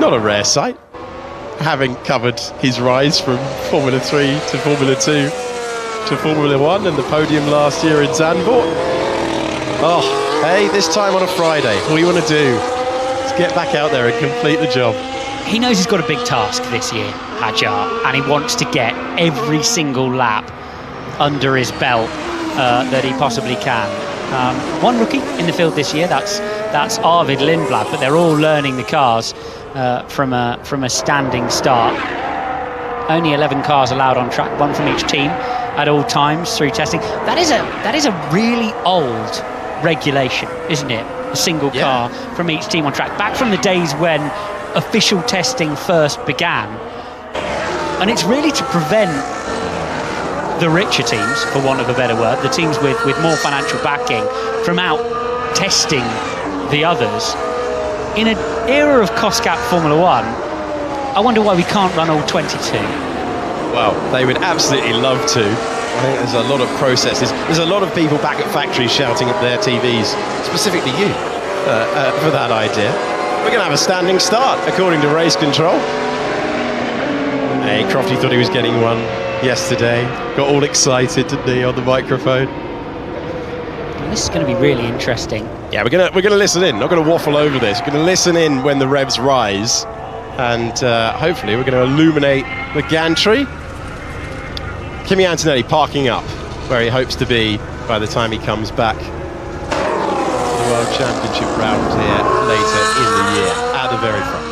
not a rare sight, having covered his rise from Formula 3 to Formula 2 to Formula 1 and the podium last year in Zandvoort. Oh, hey, this time on a Friday, all you want to do is get back out there and complete the job. He knows he's got a big task this year, Hadjar, and he wants to get every single lap under his belt that he possibly can. One rookie in the field this year, that's Arvid Lindblad, but they're all learning the cars from a standing start. Only 11 cars allowed on track, one from each team at all times through testing. That is a really old regulation, isn't it? A single car from each team on track, back from the days when official testing first began. And it's really to prevent the richer teams, for want of a better word, the teams with more financial backing, from out testing the others. In an era of cost-cap Formula 1, I wonder why we can't run all 22. Well, they would absolutely love to. I think there's a lot of processes. There's a lot of people back at factories shouting at their TVs, specifically you, for that idea. We're going to have a standing start, according to race control. Hey, Crofty thought he was getting one yesterday. Got all excited, didn't he, on the microphone? And this is going to be really interesting. Yeah, we're gonna listen in. Not going to waffle over this. We're going to listen in when the revs rise, and hopefully we're going to illuminate the gantry. Kimi Antonelli parking up where he hopes to be by the time he comes back. The World Championship round here later in the year, at the very front.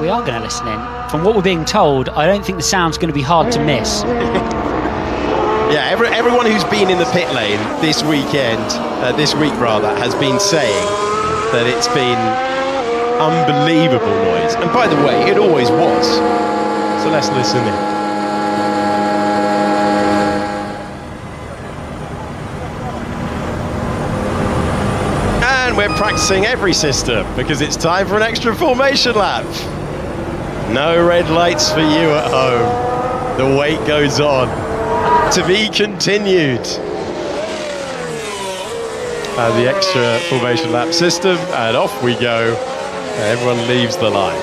We are going to listen in. From what we're being told, I don't think the sound's going to be hard to miss. Yeah, everyone who's been in the pit lane this week rather, has been saying that it's been unbelievable noise. And by the way, it always was. So let's listen in. And we're practicing every system because it's time for an extra formation lap. No red lights for you at home. The wait goes on. To be continued. The extra formation lap system, and off we go. Everyone leaves the line.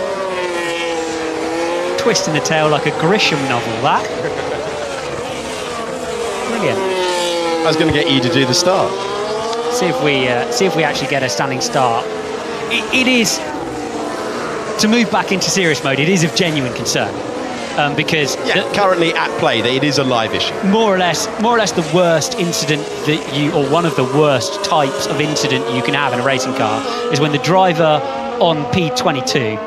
Twisting the tail like a Grisham novel, that. Brilliant. I was going to get you to do the start. See if we actually get a standing start. It is to move back into serious mode, it is of genuine concern. Because currently at play, it is a live issue. More or less the worst incident or one of the worst types of incident you can have in a racing car is when the driver on P22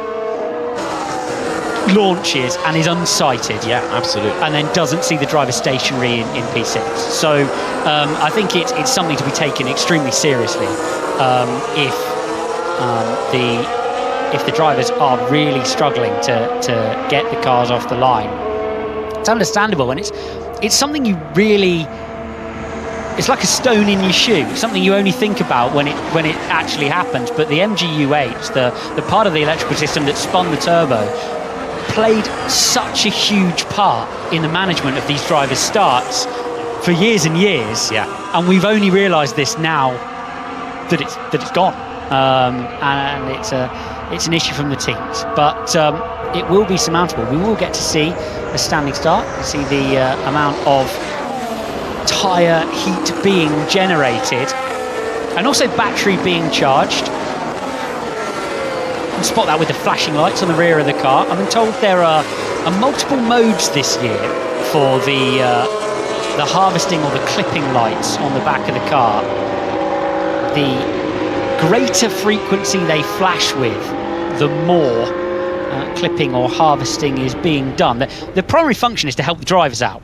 launches and is unsighted. Yeah, absolutely. And then doesn't see the driver stationary in P6. So I think it's something to be taken extremely seriously if the drivers are really struggling to get the cars off the line. It's understandable, and it's something you really, it's like a stone in your shoe. It's something you only think about when it actually happens. But the MGU8, the part of the electrical system that spun the turbo, played such a huge part in the management of these drivers' starts for years and years. Yeah. And we've only realised this now that it's gone. And it's an issue from the teams, but it will be surmountable. We will get to see a standing start, see the amount of tyre heat being generated, and also battery being charged. You can spot that with the flashing lights on the rear of the car. I've been told there are multiple modes this year for the harvesting or the clipping lights on the back of the car. The greater frequency they flash with, the more clipping or harvesting is being done. The primary function is to help the drivers out,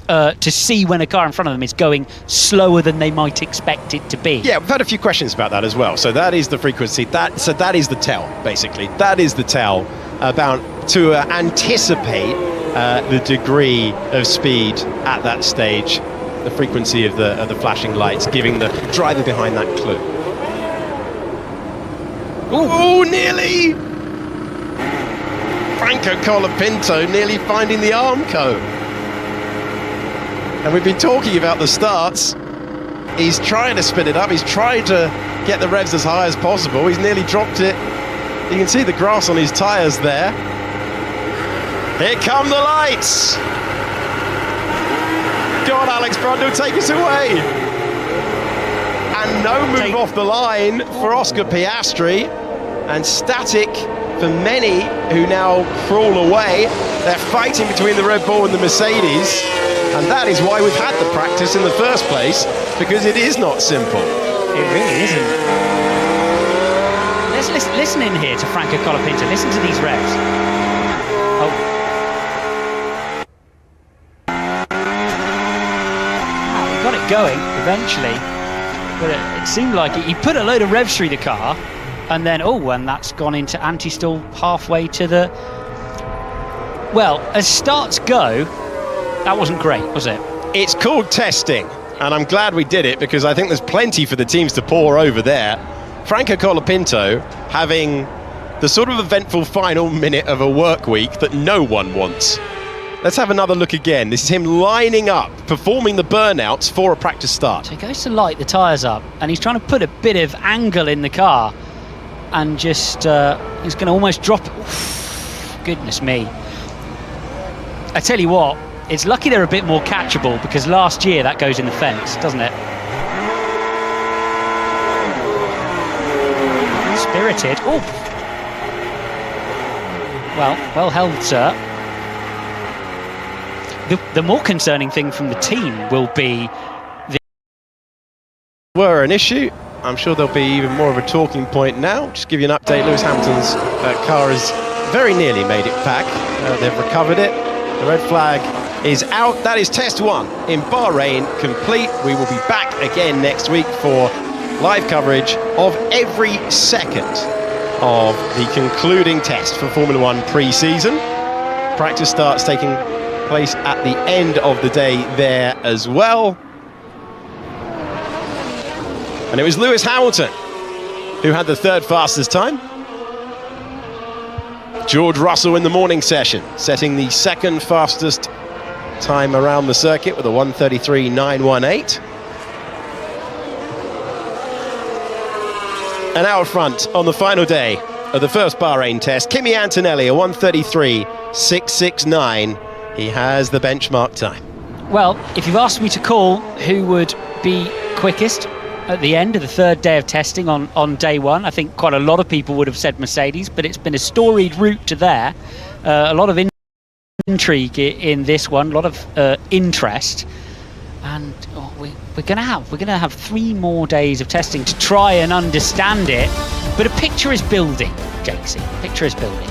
to see when a car in front of them is going slower than they might expect it to be. Yeah, we've had a few questions about that as well. So that is the frequency. That is the T.A.Y.O.R, basically. That is the T.A.Y.O.R about to anticipate the degree of speed at that stage, the frequency of the flashing lights, giving the driver behind that clue. Oh, nearly! Franco Colapinto nearly finding the Armco. And we've been talking about the starts. He's trying to spin it up. He's trying to get the revs as high as possible. He's nearly dropped it. You can see the grass on his tyres there. Here come the lights. Go on, Alex Brundle, take us away. And no move off the line for Oscar Piastri, and static for many who now crawl away. They're fighting between the Red Bull and the Mercedes, and that is why we've had the practice in the first place, because it is not simple. It really isn't. Let's listen in here to Franco Colapinto. Listen to these revs. He got it going eventually, but it seemed like he put a load of revs through the car, and then and that's gone into anti-stall halfway to the... Well, as starts go, that wasn't great, was it? It's called testing, and I'm glad we did it, because I think there's plenty for the teams to pour over there. Franco Colapinto having the sort of eventful final minute of a work week that no one wants. Let's have another look again. This is him lining up, performing the burnouts for a practice start. So he goes to light the tyres up, and he's trying to put a bit of angle in the car, and just he's going to almost drop it. Oof, goodness me. I tell you what, it's lucky they're a bit more catchable, because last year that goes in the fence, doesn't it? Spirited. Oh, well held, sir. The more concerning thing from the team will be were an issue. I'm sure there'll be even more of a talking point now. Just give you an update. Lewis Hamilton's car has very nearly made it back. They've recovered it. The red flag is out. That is test 1 in Bahrain complete. We will be back again next week for live coverage of every second of the concluding test for Formula 1 pre-season. Practice starts taking place at the end of the day there as well. And it was Lewis Hamilton who had the third fastest time. George Russell in the morning session, setting the second fastest time around the circuit with a 1:33.918. And out front on the final day of the first Bahrain test, Kimi Antonelli, a 1:33.669. He has the benchmark time. Well, if you've asked me to call who would be quickest, at the end of the third day of testing on day one. I think quite a lot of people would have said Mercedes, but it's been a storied route to there. A lot of intrigue in this one, a lot of interest, and we're gonna have 3 more days of testing to try and understand it. But a picture is building, Jakesy. Picture is building.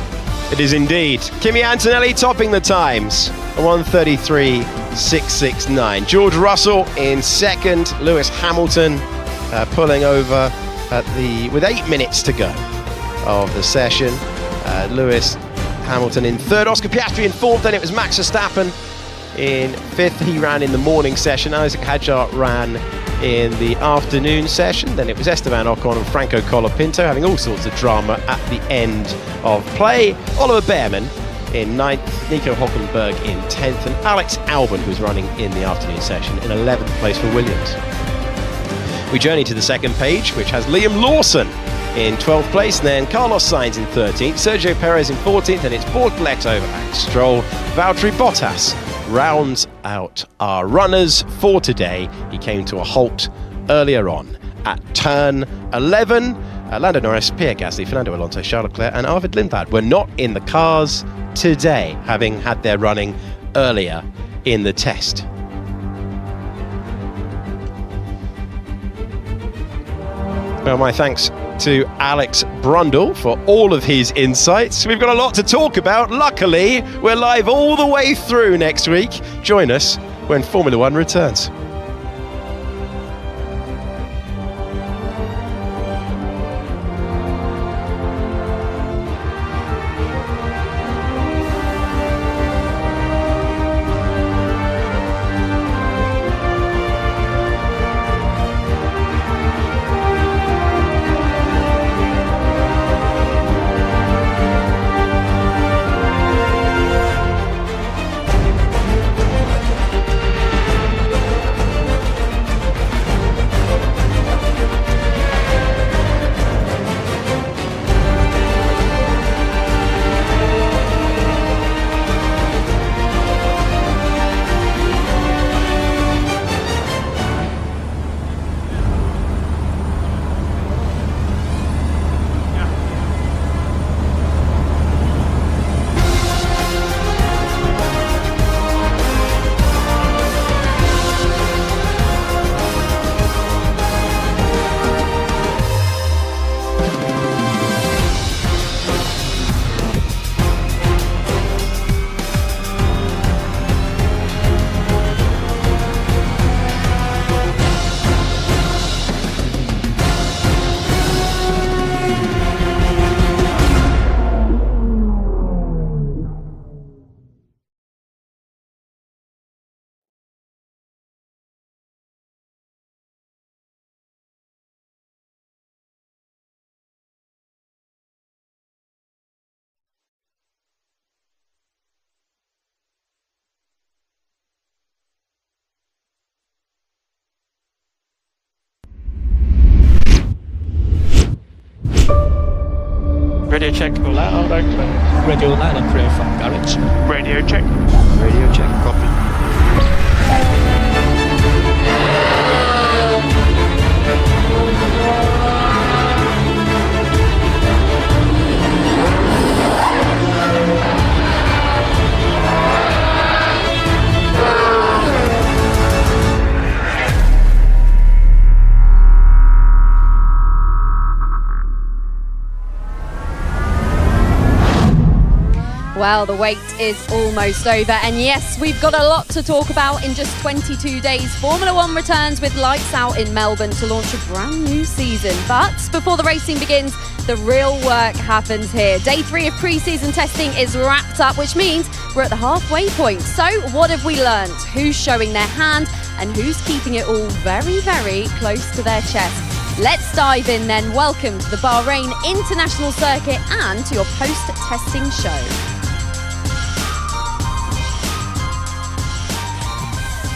It is indeed. Kimi Antonelli topping the times, 1:33.669. George Russell in second. Lewis Hamilton pulling over with 8 minutes to go of the session. Lewis Hamilton in third. Oscar Piastri in fourth. Then it was Max Verstappen in fifth. He ran in the morning session. Isaac Hadjar ran in the afternoon session. Then it was Esteban Ocon and Franco Colapinto having all sorts of drama at the end of play. Oliver Behrman in 9th, Nico Hülkenberg in 10th, and Alex Albon, who was running in the afternoon session, in 11th place for Williams. We journey to the second page, which has Liam Lawson in 12th place, and then Carlos Sainz in 13th, Sergio Perez in 14th, and it's Bortoleto, Max Stroll, Valtteri Bottas rounds out our runners for today. He came to a halt earlier on at turn 11. Lando Norris, Pierre Gasly, Fernando Alonso, Charles Leclerc and Arvid Lindblad were not in the cars today, having had their running earlier in the test. Well, my thanks to Alex Brundle for all of his insights. We've got a lot to talk about. Luckily, we're live all the way through next week. Join us when Formula One returns. Radio check, loud and clear. Radio loud and clear from garage. Radio check. Radio check, copy. Well, the wait is almost over, and yes, we've got a lot to talk about in just 22 days. Formula One returns with lights out in Melbourne to launch a brand new season. But before the racing begins, the real work happens here. Day 3 of pre-season testing is wrapped up, which means we're at the halfway point. So what have we learned? Who's showing their hand and who's keeping it all very, very close to their chest? Let's dive in then. Welcome to the Bahrain International Circuit and to your post-testing show.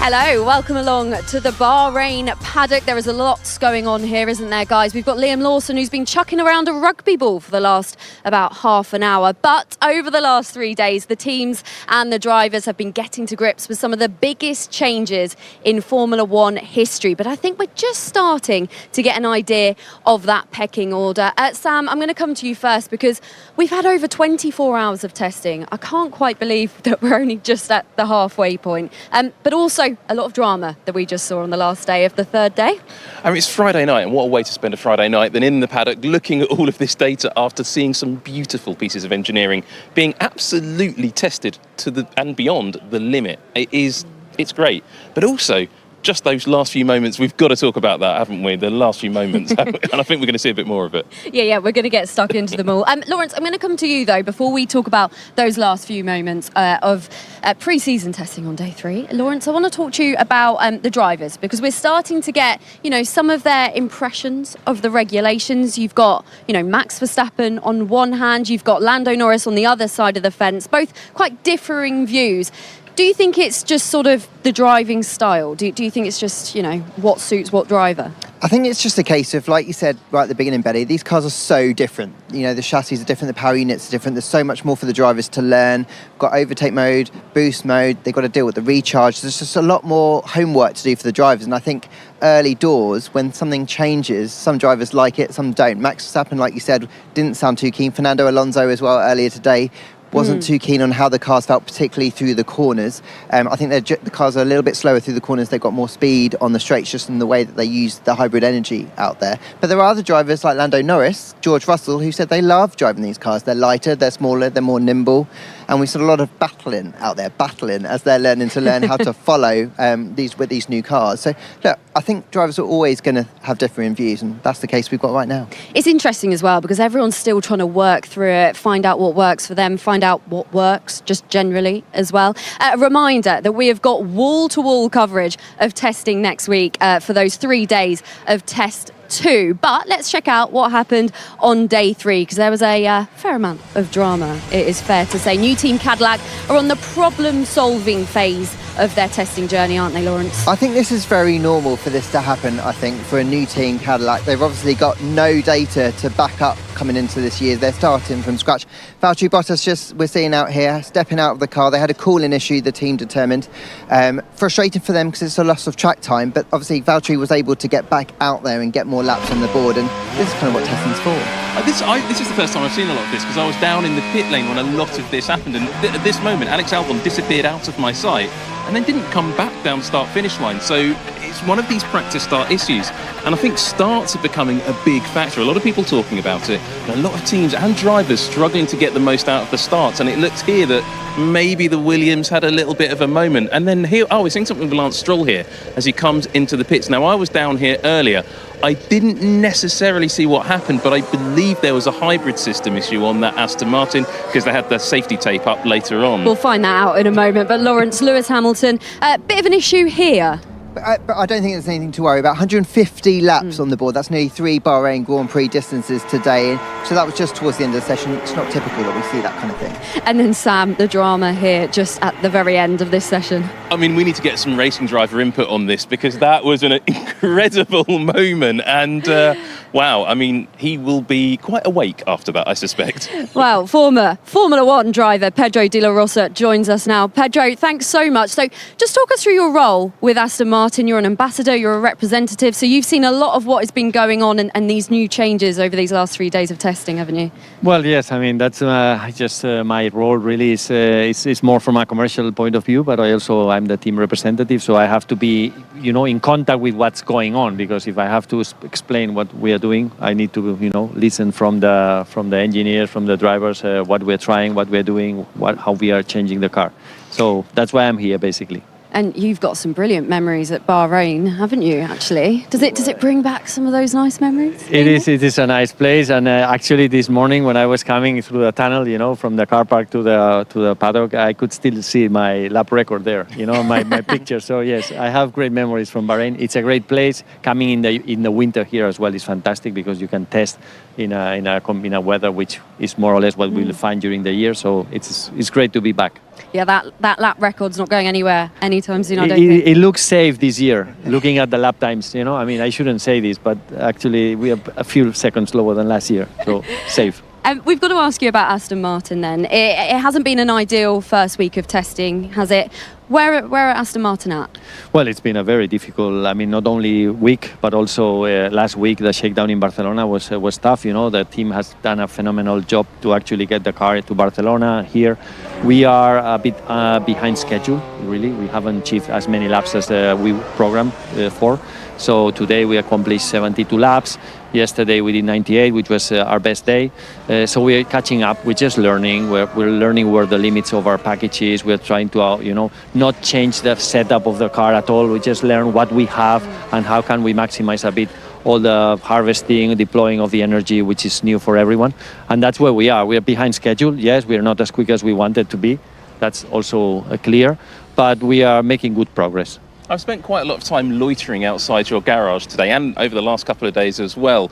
Hello, welcome along to the Bahrain paddock. There is a lot going on here, isn't there, guys? We've got Liam Lawson, who's been chucking around a rugby ball for the last about half an hour. But over the last 3 days, the teams and the drivers have been getting to grips with some of the biggest changes in Formula One history. But I think we're just starting to get an idea of that pecking order. Sam, I'm going to come to you first because we've had over 24 hours of testing. I can't quite believe that we're only just at the halfway point. But also a lot of drama that we just saw on the last day of the third day. I mean, it's Friday night, and what a way to spend a Friday night than in the paddock looking at all of this data after seeing some beautiful pieces of engineering being absolutely tested to the and beyond the limit. It's great, but also just those last few moments, we've got to talk about that, haven't we? The last few moments, and I think we're going to see a bit more of it. Yeah, we're going to get stuck into them all. Lawrence, I'm going to come to you, though, before we talk about those last few moments of pre-season testing on day 3. Lawrence, I want to talk to you about the drivers, because we're starting to get, some of their impressions of the regulations. You've got, Max Verstappen on one hand, you've got Lando Norris on the other side of the fence, both quite differing views. Do you think it's just sort of the driving style? Do you think it's just, what suits what driver? I think it's just a case of, like you said right at the beginning, Betty, these cars are so different. The chassis are different, the power units are different. There's so much more for the drivers to learn. Got overtake mode, boost mode. They've got to deal with the recharge. There's just a lot more homework to do for the drivers. And I think early doors, when something changes, some drivers like it, some don't. Max Verstappen, like you said, didn't sound too keen. Fernando Alonso as well earlier today wasn't too keen on how the cars felt, particularly through the corners. I think the cars are a little bit slower through the corners. They've got more speed on the straights, just in the way that they use the hybrid energy out there. But there are other drivers like Lando Norris, George Russell, who said they love driving these cars. They're lighter, they're smaller, they're more nimble. And we saw a lot of battling out there, as they're learning how to follow these new cars. So, look, I think drivers are always going to have differing views, and that's the case we've got right now. It's interesting as well, because everyone's still trying to work through it, find out what works for them, find out what works just generally as well. A reminder that we have got wall-to-wall coverage of testing next week for those 3 days of test 2. But let's check out what happened on day 3, because there was a fair amount of drama, it is fair to say. New Team Cadillac are on the problem-solving phase of their testing journey, aren't they, Lawrence? I think this is very normal for this to happen, I think, for a new Team Cadillac. They've obviously got no data to back up coming into this year. They're starting from scratch. Valtteri Bottas, we're seeing out here, stepping out of the car. They had a cooling issue, the team determined. Frustrating for them because it's a loss of track time, but obviously Valtteri was able to get back out there and get more laps on the board, and this is kind of what testing's for. This is the first time I've seen a lot of this, because I was down in the pit lane when a lot of this happened, and at this moment Alex Albon disappeared out of my sight and then didn't come back down start-finish line. So it's one of these practice start issues, and I think starts are becoming a big factor. A lot of people talking about it, and a lot of teams and drivers struggling to get the most out of the starts, and it looks here that maybe the Williams had a little bit of a moment. And then here, we're seeing something with Lance Stroll here as he comes into the pits. Now, I was down here earlier. I didn't necessarily see what happened, but I believe there was a hybrid system issue on that Aston Martin, because they had the safety tape up later on. We'll find that out in a moment. But Lawrence, Lewis Hamilton, a bit of an issue here. But I don't think there's anything to worry about. 150 laps on the board. That's nearly 3 Bahrain Grand Prix distances today. So that was just towards the end of the session. It's not typical that we see that kind of thing. And then, Sam, the drama here just at the very end of this session. I mean, we need to get some racing driver input on this, because that was an incredible moment. And wow, I mean, he will be quite awake after that, I suspect. Well, former Formula One driver Pedro de la Rosa joins us now. Pedro, thanks so much. So just talk us through your role with Aston Martin. You're an ambassador, you're a representative, so you've seen a lot of what has been going on and these new changes over these last 3 days of testing, haven't you? Well, yes, I mean, that's just my role really is more from a commercial point of view, but I'm the team representative, so I have to be, in contact with what's going on, because if I have to explain what we are doing, I need to, listen from the engineers, from the drivers, what we're trying, what we're doing, how we are changing the car. So that's why I'm here, basically. And you've got some brilliant memories at Bahrain, haven't you, actually? Does it bring back some of those nice memories? It is a nice place, and actually this morning when I was coming through the tunnel, from the car park to the paddock, I could still see my lap record there, my picture. So yes, I have great memories from Bahrain. It's a great place. Coming in the winter here as well is fantastic, because you can test, in a weather which is more or less what we'll find during the year. So it's great to be back. Yeah, that lap record's not going anywhere anytime soon, I don't think. It looks safe this year, looking at the lap times. I mean, I shouldn't say this, but actually we are a few seconds lower than last year, so safe. We've got to ask you about Aston Martin then. It hasn't been an ideal first week of testing, has it? Where are Aston Martin at? Well, it's been a very difficult, I mean, not only week, but also last week, the shakedown in Barcelona was tough. The team has done a phenomenal job to actually get the car to Barcelona here. We are a bit behind schedule, really. We haven't achieved as many laps as we programmed for. So today we accomplished 72 laps. Yesterday we did 98, which was our best day. So we are catching up. We're just learning. We're learning where the limits of our package is. We're trying to, not change the setup of the car at all. We just learn what we have and how can we maximize a bit all the harvesting, deploying of the energy, which is new for everyone. And that's where we are. We are behind schedule. Yes, we are not as quick as we wanted to be. That's also clear. But we are making good progress. I've spent quite a lot of time loitering outside your garage today and over the last couple of days as well.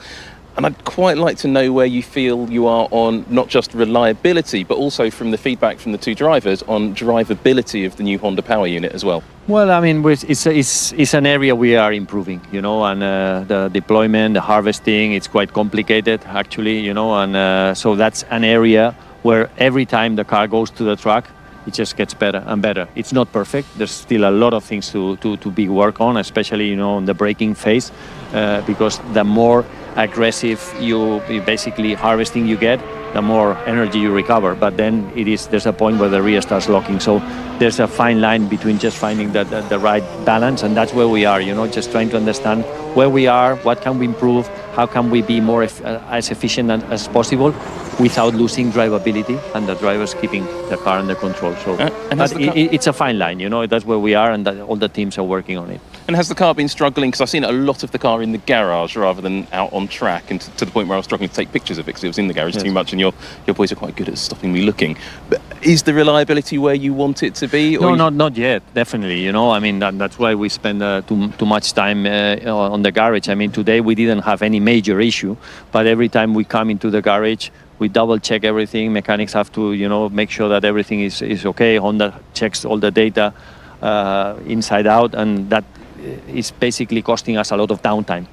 And I'd quite like to know where you feel you are on not just reliability, but also from the feedback from the two drivers on drivability of the new Honda Power Unit as well. Well, I mean, it's an area we are improving, and the deployment, the harvesting, it's quite complicated actually, and so that's an area where every time the car goes to the track, it just gets better and better. It's not perfect. There's still a lot of things to be worked on, especially on the braking phase, because the more aggressive you basically harvesting you get, the more energy you recover. But then there's a point where the rear starts locking. So there's a fine line between just finding the right balance, and that's where we are. Just trying to understand where we are, what can we improve, how can we be more as efficient as possible without losing drivability and the drivers keeping the car under control. So it's a fine line, that's where we are, and all the teams are working on it. And has the car been struggling? Because I've seen a lot of the car in the garage rather than out on track, and to the point where I was struggling to take pictures of it because it was in the garage too much, and your boys are quite good at stopping me looking. But is the reliability where you want it to be? Or no, not yet, definitely. I mean, that's why we spend too much time on the garage. I mean, today we didn't have any major issue, but every time we come into the garage, we double check everything. Mechanics have to, make sure that everything is okay. Honda checks all the data inside out, and that is basically costing us a lot of downtime.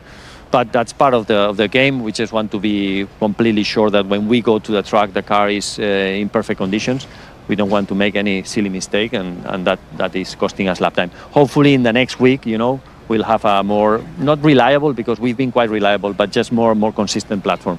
But that's part of the game. We just want to be completely sure that when we go to the track, the car is in perfect conditions. We don't want to make any silly mistake, and that is costing us lap time. Hopefully in the next week, we'll have a more, not reliable, because we've been quite reliable, but just more consistent platform.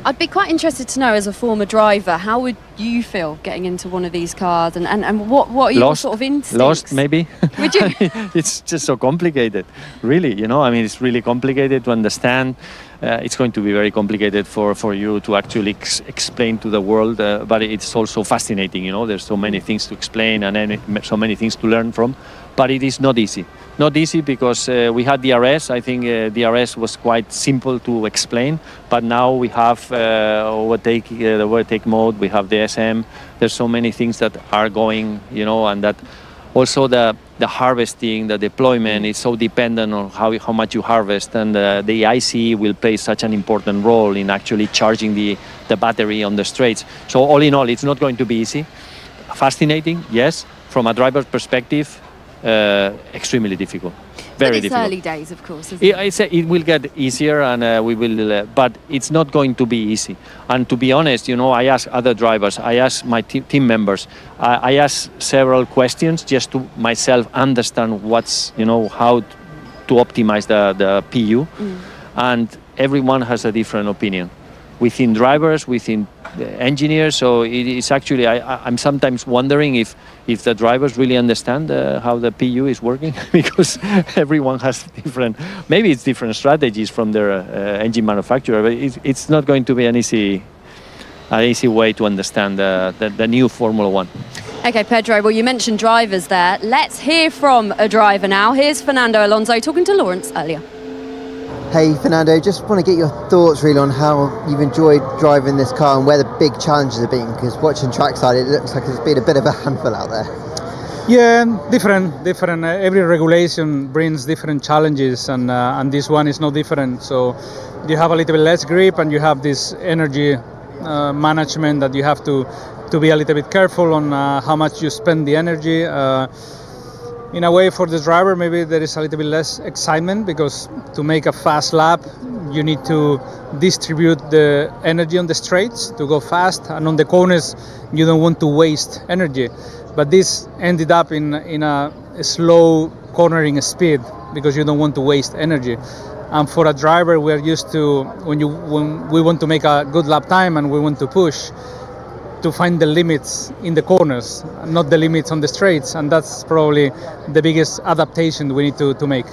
I'd be quite interested to know, as a former driver, how would you feel getting into one of these cars, and what are your sort of instincts? Lost, maybe. Would you? It's just so complicated, really. I mean, it's really complicated to understand. It's going to be very complicated for you to actually explain to the world, but it's also fascinating. There's so many things to explain and so many things to learn from, but it is not easy. Not easy because we had DRS. I think DRS was quite simple to explain, but now we have the overtake mode, we have the SM. There's so many things that are going, and that also the harvesting, the deployment is so dependent on how much you harvest, and the ICE will play such an important role in actually charging the battery on the straights. So all in all, it's not going to be easy. Fascinating, yes. From a driver's perspective, extremely difficult. Very difficult. It's early days, of course, isn't it? It will get easier, and we will, but it's not going to be easy. And to be honest, I ask other drivers, I ask my team members, I ask several questions just to myself understand what's, how to optimize the PU, and everyone has a different opinion. Within drivers, within engineers, so it's actually, I'm sometimes wondering if the drivers really understand how the PU is working, because everyone has maybe it's different strategies from their engine manufacturer, but it's not going to be an easy way to understand the new Formula One. Okay, Pedro, well, you mentioned drivers there. Let's hear from a driver now. Here's Fernando Alonso talking to Lawrence earlier. Hey Fernando, just want to get your thoughts really on how you've enjoyed driving this car and where the big challenges have been, because watching trackside it looks like it's been a bit of a handful out there. Yeah, different. Every regulation brings different challenges, and this one is no different. So you have a little bit less grip, and you have this energy management that you have to be a little bit careful on how much you spend the energy. In a way, for the driver, maybe there is a little bit less excitement, because to make a fast lap, you need to distribute the energy on the straights to go fast, and on the corners, you don't want to waste energy. But this ended up in a slow cornering speed, because you don't want to waste energy. And for a driver, we are used to when we want to make a good lap time and we want to push, to find the limits in the corners, not the limits on the straights, and that's probably the biggest adaptation we need to make.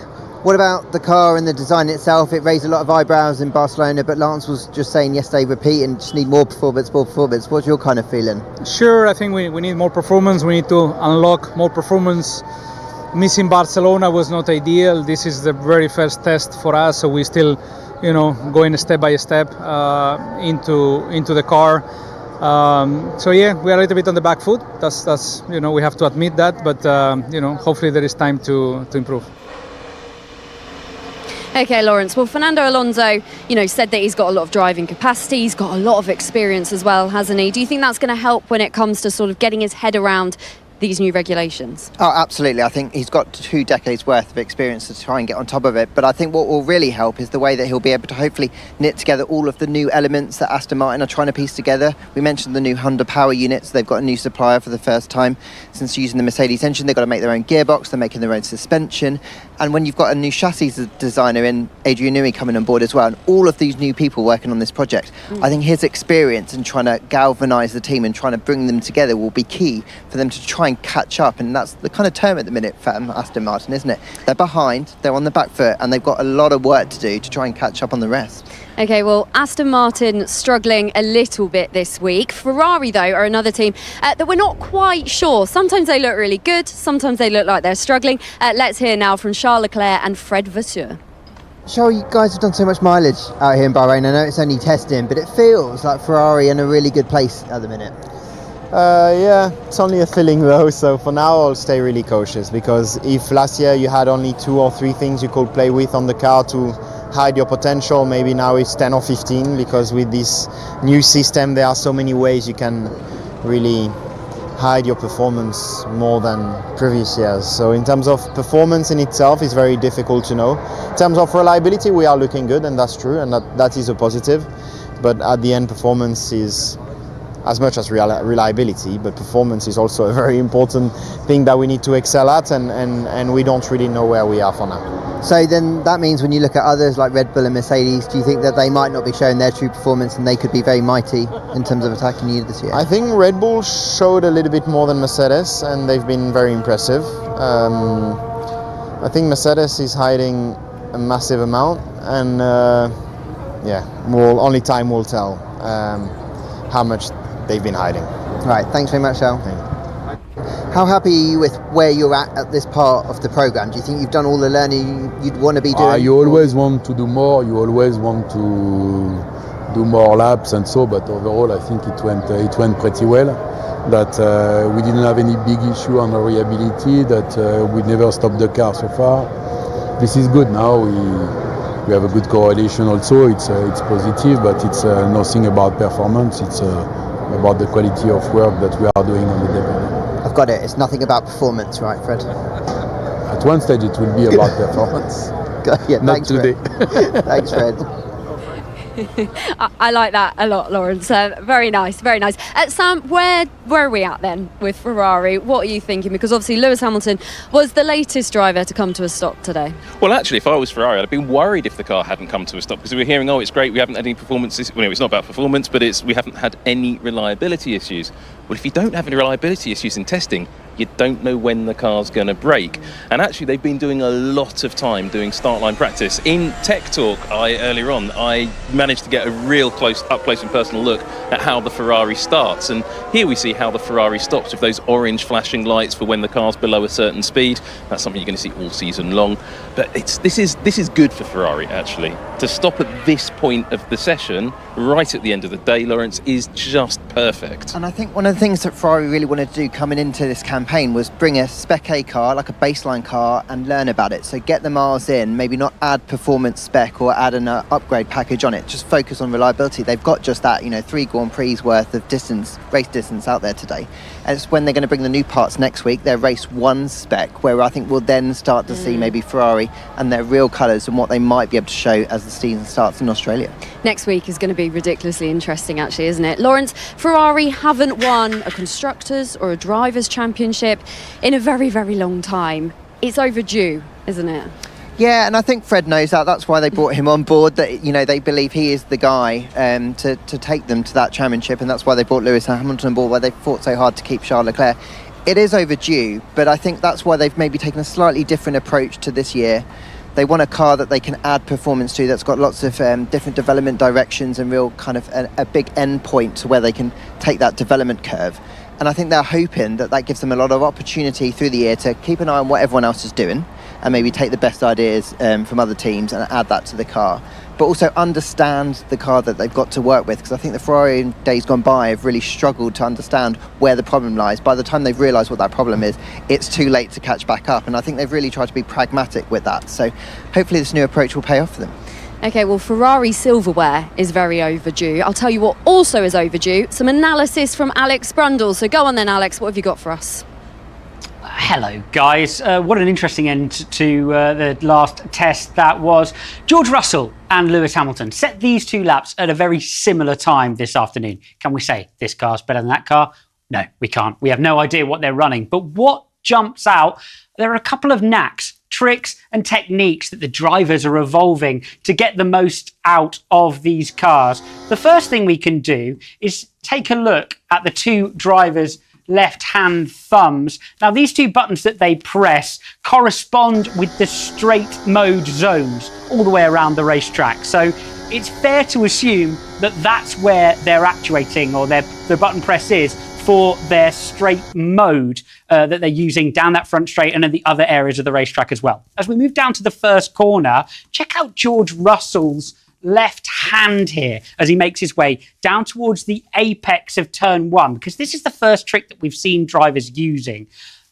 What about the car and the design itself? It raised a lot of eyebrows in Barcelona, but Lance was just saying yesterday, repeat, and just need more performance. What's your kind of feeling? Sure, I think we need more performance. We need to unlock more performance. Missing Barcelona was not ideal. This is the very first test for us, so we still, going step by step into the car. So yeah, we are a little bit on the back foot. That's we have to admit that, but hopefully there is time to improve. Okay, Lawrence. Well, Fernando Alonso, said that he's got a lot of driving capacity. He's got a lot of experience as well, hasn't he? Do you think that's going to help when it comes to sort of getting his head around these new regulations? Oh, absolutely. I think he's got 2 decades worth of experience to try and get on top of it. But I think what will really help is the way that he'll be able to hopefully knit together all of the new elements that Aston Martin are trying to piece together. We mentioned the new Honda Power units. They've got a new supplier for the first time since using the Mercedes engine. They've got to make their own gearbox. They're making their own suspension. And when you've got a new chassis designer in Adrian Newey coming on board as well, and all of these new people working on this project, I think his experience in trying to galvanise the team and trying to bring them together will be key for them to try and catch up. And that's the kind of term at the minute for Aston Martin, isn't it? They're behind, they're on the back foot, and they've got a lot of work to do to try and catch up on the rest. Okay, well, Aston Martin struggling a little bit this week. Ferrari, though, are another team that we're not quite sure. Sometimes they look really good, sometimes they look like they're struggling. Let's hear now from Charles Leclerc and Fred Vasseur. Charles, you guys have done so much mileage out here in Bahrain. I know it's only testing, but it feels like Ferrari in a really good place at the minute. Yeah, it's only a feeling though, so for now I'll stay really cautious, because if last year you had only 2 or 3 things you could play with on the car to hide your potential, maybe now it's 10 or 15, because with this new system there are so many ways you can really hide your performance more than previous years. So in terms of performance in itself, it's very difficult to know. In terms of reliability, we are looking good, and that's true, and that is a positive, but at the end performance is as much as reliability, but performance is also a very important thing that we need to excel at, and we don't really know where we are for now. So then that means when you look at others like Red Bull and Mercedes, do you think that they might not be showing their true performance and they could be very mighty in terms of attacking you this year? I think Red Bull showed a little bit more than Mercedes, and they've been very impressive. I think Mercedes is hiding a massive amount, and only time will tell how much they've been hiding. Right, thanks very much, Al. How happy are you with where you're at this part of the program? Do you think you've done all the learning you'd want to be doing? You always want to do more, you always want to do more laps and so, but overall I think it went pretty well. That we didn't have any big issue on the reliability, that we never stopped the car so far. This is good now. We have a good correlation also, it's positive, but it's nothing about performance, it's about the quality of work that we are doing on the day. I've got it, it's nothing about performance, right, Fred? At one stage it will be about performance. Yeah, not thanks, today. Fred. Thanks, Fred. I like that a lot, Lawrence. Very nice, very nice. Sam, where are we at then with Ferrari? What are you thinking? Because obviously Lewis Hamilton was the latest driver to come to a stop today. Well, actually, if I was Ferrari, I'd have been worried if the car hadn't come to a stop, because we were hearing, it's great, we haven't had any performances. Well, it's not about performance, but we haven't had any reliability issues. Well, if you don't have any reliability issues in testing, you don't know when the car's going to break. And actually, they've been doing a lot of time doing start line practice. In Tech Talk earlier on, I managed to get a real up close and personal look at how the Ferrari starts. And here we see how the Ferrari stops with those orange flashing lights for when the car's below a certain speed. That's something you're going to see all season long. But this is good for Ferrari, actually. To stop at this point of the session, right at the end of the day, Lawrence, is just perfect. And I think one of the things that Ferrari really wanted to do coming into this campaign was bring a Spec A car, like a baseline car, and learn about it. So get the miles in, maybe not add performance spec or add an upgrade package on it, just focus on reliability. They've got just that, 3 Grand Prix worth of race distance out there today. And it's when they're going to bring the new parts next week, their race 1 spec, where I think we'll then start to see maybe Ferrari and their real colours and what they might be able to show as the season starts in Australia. Next week is going to be ridiculously interesting, actually, isn't it? Lawrence, Ferrari haven't won a Constructors' or a Drivers' Championship in a very, very long time. It's overdue, isn't it? Yeah, and I think Fred knows that. That's why they brought him on board, that they believe he is the guy to take them to that championship, and that's why they brought Lewis Hamilton on board, why they fought so hard to keep Charles Leclerc. It is overdue, but I think that's why they've maybe taken a slightly different approach to this year. They want a car that they can add performance to, that's got lots of different development directions and real kind of a big end point to where they can take that development curve. And I think they're hoping that gives them a lot of opportunity through the year to keep an eye on what everyone else is doing and maybe take the best ideas from other teams and add that to the car. But also understand the car that they've got to work with, because I think the Ferrari in days gone by have really struggled to understand where the problem lies. By the time they've realised what that problem is, it's too late to catch back up, and I think they've really tried to be pragmatic with that. So hopefully this new approach will pay off for them. Okay, well, Ferrari silverware is very overdue. I'll tell you what also is overdue, some analysis from Alex Brundle. So go on then, Alex, what have you got for us? Hello, guys. What an interesting end to the last test that was. George Russell and Lewis Hamilton set these 2 laps at a very similar time this afternoon. Can we say this car's better than that car? No, we can't. We have no idea what they're running. But what jumps out, there are a couple of knacks, tricks and techniques that the drivers are evolving to get the most out of these cars. The first thing we can do is take a look at the 2 drivers' left-hand thumbs. Now, these 2 buttons that they press correspond with the straight mode zones all the way around the racetrack. So it's fair to assume that that's where they're actuating, or the button press is for their straight mode that they're using down that front straight and in the other areas of the racetrack as well. As we move down to the first corner, check out George Russell's left hand here as he makes his way down towards the apex of turn 1, because this is the first trick that we've seen drivers using.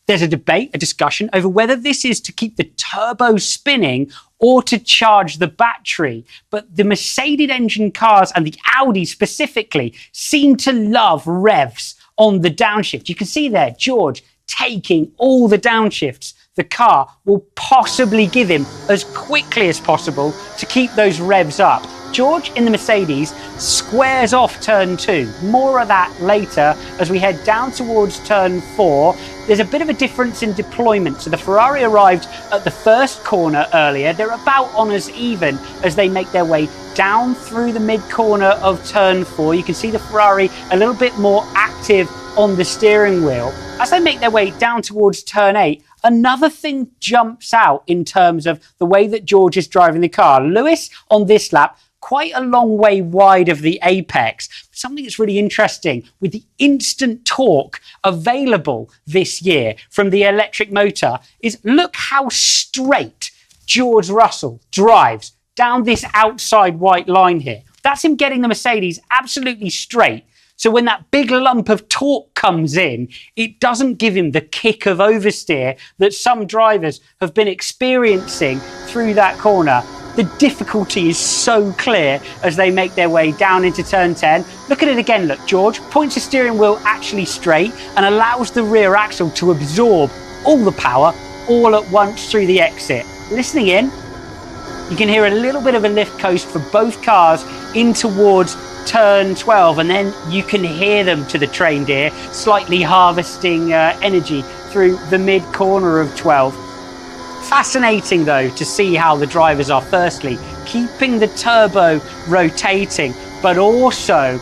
There's a debate, a discussion over whether this is to keep the turbo spinning or to charge the battery. But the Mercedes engine cars and the Audi specifically seem to love revs on the downshift. You can see there, George taking all the downshifts the car will possibly give him as quickly as possible to keep those revs up. George in the Mercedes squares off turn 2. More of that later as we head down towards turn 4. There's a bit of a difference in deployment. So the Ferrari arrived at the first corner earlier. They're about on as even as they make their way down through the mid corner of turn 4. You can see the Ferrari a little bit more active on the steering wheel. As they make their way down towards turn 8, another thing jumps out in terms of the way that George is driving the car. Lewis on this lap, quite a long way wide of the apex. Something that's really interesting with the instant torque available this year from the electric motor is look how straight George Russell drives down this outside white line here. That's him getting the Mercedes absolutely straight. So when that big lump of torque comes in, it doesn't give him the kick of oversteer that some drivers have been experiencing through that corner. The difficulty is so clear as they make their way down into turn 10. Look at it again, look, George points the steering wheel actually straight and allows the rear axle to absorb all the power all at once through the exit. Listening in, you can hear a little bit of a lift coast for both cars in towards turn 12, and then you can hear them to the trained ear slightly harvesting energy through the mid corner of 12. Fascinating though to see how the drivers are firstly keeping the turbo rotating, but also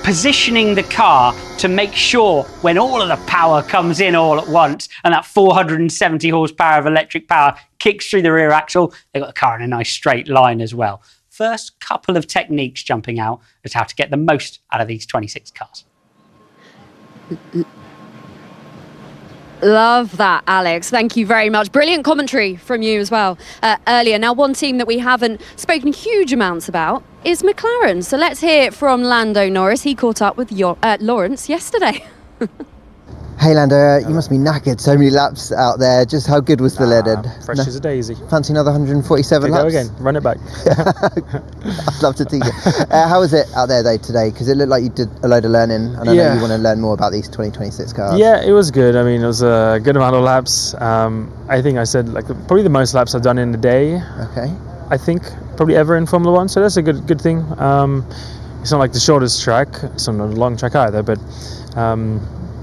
positioning the car to make sure when all of the power comes in all at once and that 470 horsepower of electric power kicks through the rear axle, they've got the car in a nice straight line as well. First couple of techniques jumping out as how to get the most out of these 26 cars. Love that, Alex. Thank you very much. Brilliant commentary from you as well earlier. Now, one team that we haven't spoken huge amounts about is McLaren. So let's hear from Lando Norris. He caught up with Lawrence yesterday. Hey Lando, you must be knackered. So many laps out there. Just how good was the leaded? Fresh as a daisy. Fancy another 147 laps? Go again. Run it back. I'd love to tease it. How was it out there though today? Because it looked like you did a load of learning, and I know you want to learn more about these 2026 cars. Yeah, it was good. I mean, it was a good amount of laps. I think I said probably the most laps I've done in a day. Okay. I think probably ever in Formula One. So that's a good thing. It's not like the shortest track. It's not a long track either, but.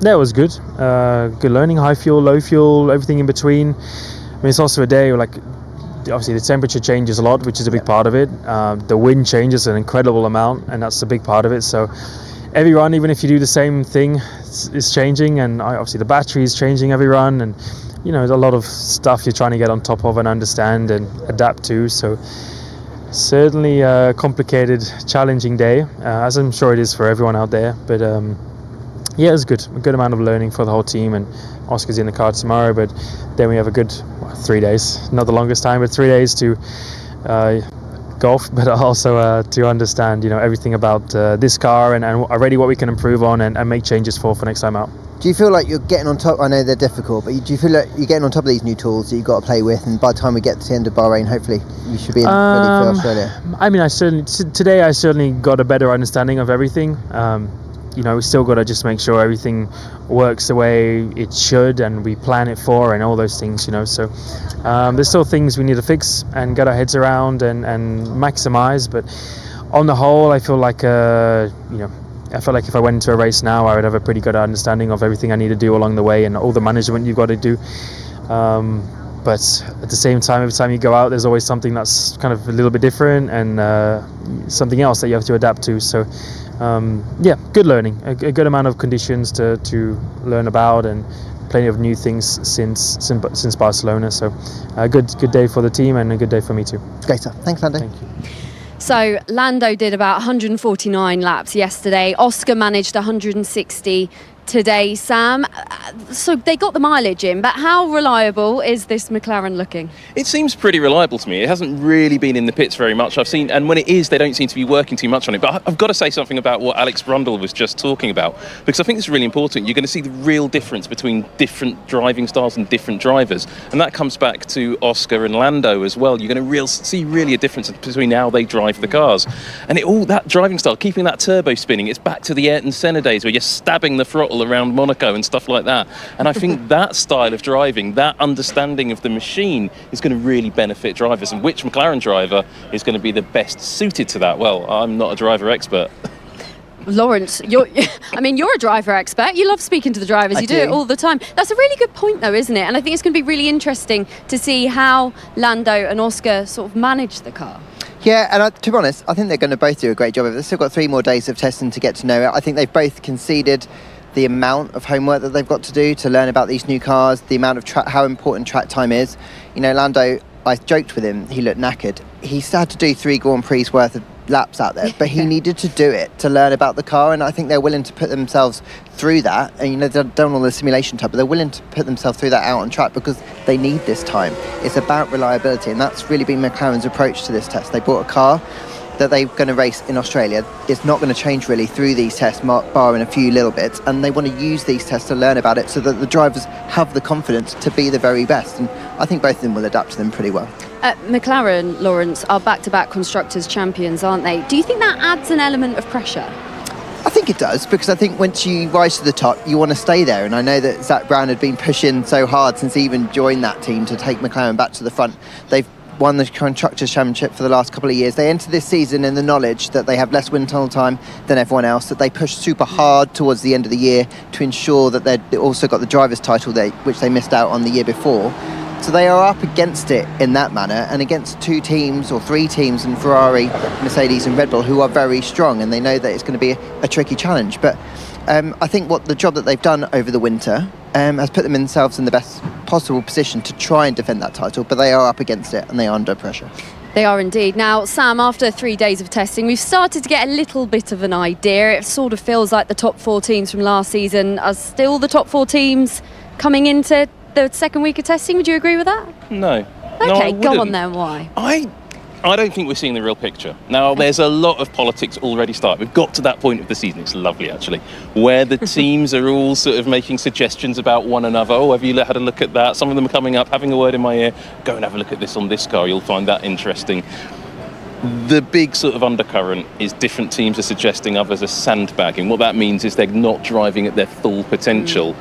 Yeah, it was good. Good learning, high fuel, low fuel, everything in between. I mean, it's also a day where, obviously the temperature changes a lot, which is a big part of it. The wind changes an incredible amount, and that's a big part of it. So every run, even if you do the same thing, is changing, and obviously the battery is changing every run, and there's a lot of stuff you're trying to get on top of and understand and adapt to. So certainly a complicated, challenging day, as I'm sure it is for everyone out there. But yeah, it was good. A good amount of learning for the whole team, and Oscar's in the car tomorrow, but then we have a good 3 days, not the longest time, but 3 days to golf, but also to understand, everything about this car and already what we can improve on and make changes for next time out. Do you feel like you're getting on top? I know they're difficult, but do you feel like you're getting on top of these new tools that you've got to play with, and by the time we get to the end of Bahrain, hopefully you should be ready for Australia? I mean, today I certainly got a better understanding of everything. We still got to just make sure everything works the way it should, and we plan it for, and all those things, So there's still things we need to fix and get our heads around and maximize. But on the whole, I feel like I feel like if I went into a race now, I would have a pretty good understanding of everything I need to do along the way and all the management you've got to do. But at the same time, every time you go out, there's always something that's kind of a little bit different and something else that you have to adapt to. So yeah, good learning, a good amount of conditions to learn about, and plenty of new things since Barcelona. So a good day for the team and a good day for me too. Great stuff. Thanks, Lando. Thank you. So Lando did about 149 laps yesterday. Oscar managed 160 today, Sam. So they got the mileage in, but how reliable is this McLaren looking? It seems pretty reliable to me. It hasn't really been in the pits very much. I've seen, and when it is, they don't seem to be working too much on it. But I've got to say something about what Alex Brundle was just talking about, because I think it's really important. You're going to see the real difference between different driving styles and different drivers, and that comes back to Oscar and Lando as well. You're going to see really a difference between how they drive the cars, and that driving style, keeping that turbo spinning. It's back to the Ayrton Senna days where you're stabbing the throttle around Monaco and stuff like that. And I think that style of driving, that understanding of the machine, is going to really benefit drivers. And which McLaren driver is going to be the best suited to that? Well, I'm not a driver expert. Lawrence, you're a driver expert. You love speaking to the drivers. You do it all the time. That's a really good point, though, isn't it? And I think it's going to be really interesting to see how Lando and Oscar sort of manage the car. Yeah, and to be honest, I think they're going to both do a great job of it. They've still got 3 more days of testing to get to know it. I think they've both conceded the amount of homework that they've got to do to learn about these new cars, the amount of how important track time is. Lando, I joked with him, he looked knackered. He still had to do 3 Grand Prix worth of laps out there, but he needed to do it to learn about the car, and I think they're willing to put themselves through that. And they've done all the simulation type, but they're willing to put themselves through that out on track because they need this time. It's about reliability, and that's really been McLaren's approach to this test. They bought a car that they're going to race in Australia. It's not going to change really through these tests, barring a few little bits, and they want to use these tests to learn about it so that the drivers have the confidence to be the very best, and I think both of them will adapt to them pretty well. McLaren, Lawrence, are back-to-back Constructors champions, aren't they? Do you think that adds an element of pressure? I think it does, because I think once you rise to the top, you want to stay there, and I know that Zach Brown had been pushing so hard since he even joined that team to take McLaren back to the front. They've won the Constructors' Championship for the last couple of years. They enter this season in the knowledge that they have less wind tunnel time than everyone else, that they pushed super hard towards the end of the year to ensure that they'd also got the driver's title, which they missed out on the year before. So they are up against it in that manner, and against 2 teams or 3 teams in Ferrari, Mercedes and Red Bull, who are very strong, and they know that it's going to be a tricky challenge. But I think the job that they've done over the winter has put themselves in the best possible position to try and defend that title, but they are up against it and they are under pressure. They are indeed. Now, Sam, after 3 days of testing, we've started to get a little bit of an idea. It sort of feels like the top 4 teams from last season are still the top 4 teams coming into the second week of testing. Would you agree with that? No. Okay, No, go on then. Why? I don't think we're seeing the real picture. Now, there's a lot of politics already started. We've got to that point of the season, it's lovely actually, where the teams are all sort of making suggestions about one another. Oh, have you had a look at that? Some of them are coming up, having a word in my ear. Go and have a look at this on this car, you'll find that interesting. The big sort of undercurrent is different teams are suggesting, others are sandbagging. What that means is they're not driving at their full potential.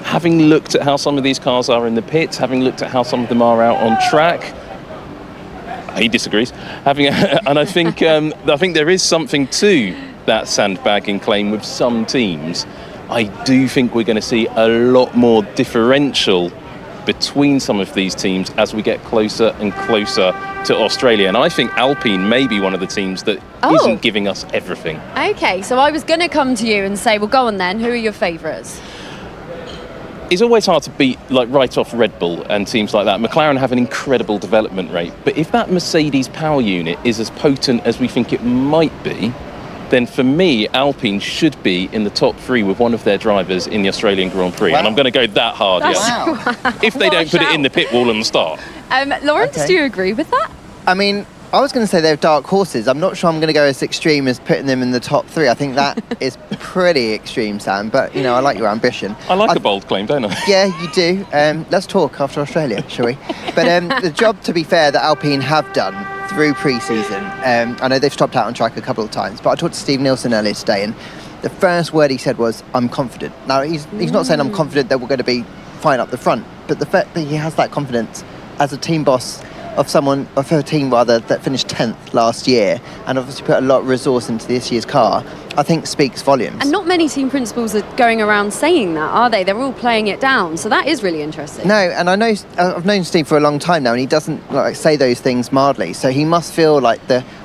Having looked at how some of these cars are in the pits, having looked at how some of them are out on track, he disagrees. And I think there is something to that sandbagging claim with some teams. I do think we're going to see a lot more differential between some of these teams as we get closer and closer to Australia. And I think Alpine may be one of the teams that isn't giving us everything. Okay, so I was going to come to you and say, well, go on then. Who are your favourites? It's always hard to beat, like, right off Red Bull and teams like that. McLaren have an incredible development rate, but if that Mercedes power unit is as potent as we think it might be, then for me, Alpine should be in the top 3 with one of their drivers in the Australian Grand Prix. Wow. And I'm going to go that hard, if they don't put it in the pit wall on the start. Lawrence, do you agree with that? I mean, I was going to say they're dark horses. I'm not sure I'm going to go as extreme as putting them in the top 3. I think that is pretty extreme, Sam. But, you know, I like your ambition. I like a bold claim, don't I? Yeah, you do. Let's talk after Australia, shall we? But the job, to be fair, that Alpine have done through pre-season, I know they've stopped out on track a couple of times, but I talked to Steve Nielsen earlier today, and the first word he said was, I'm confident. Now, he's not saying I'm confident that we're going to be fine up the front, but the fact that he has that confidence as a team boss of a team that finished 10th last year and obviously put a lot of resource into this year's car, I think speaks volumes. And not many team principals are going around saying that, are they? They're all playing it down, so that is really interesting. No, and I know I've known Steve for a long time now, and he doesn't say those things mildly, so he must feel like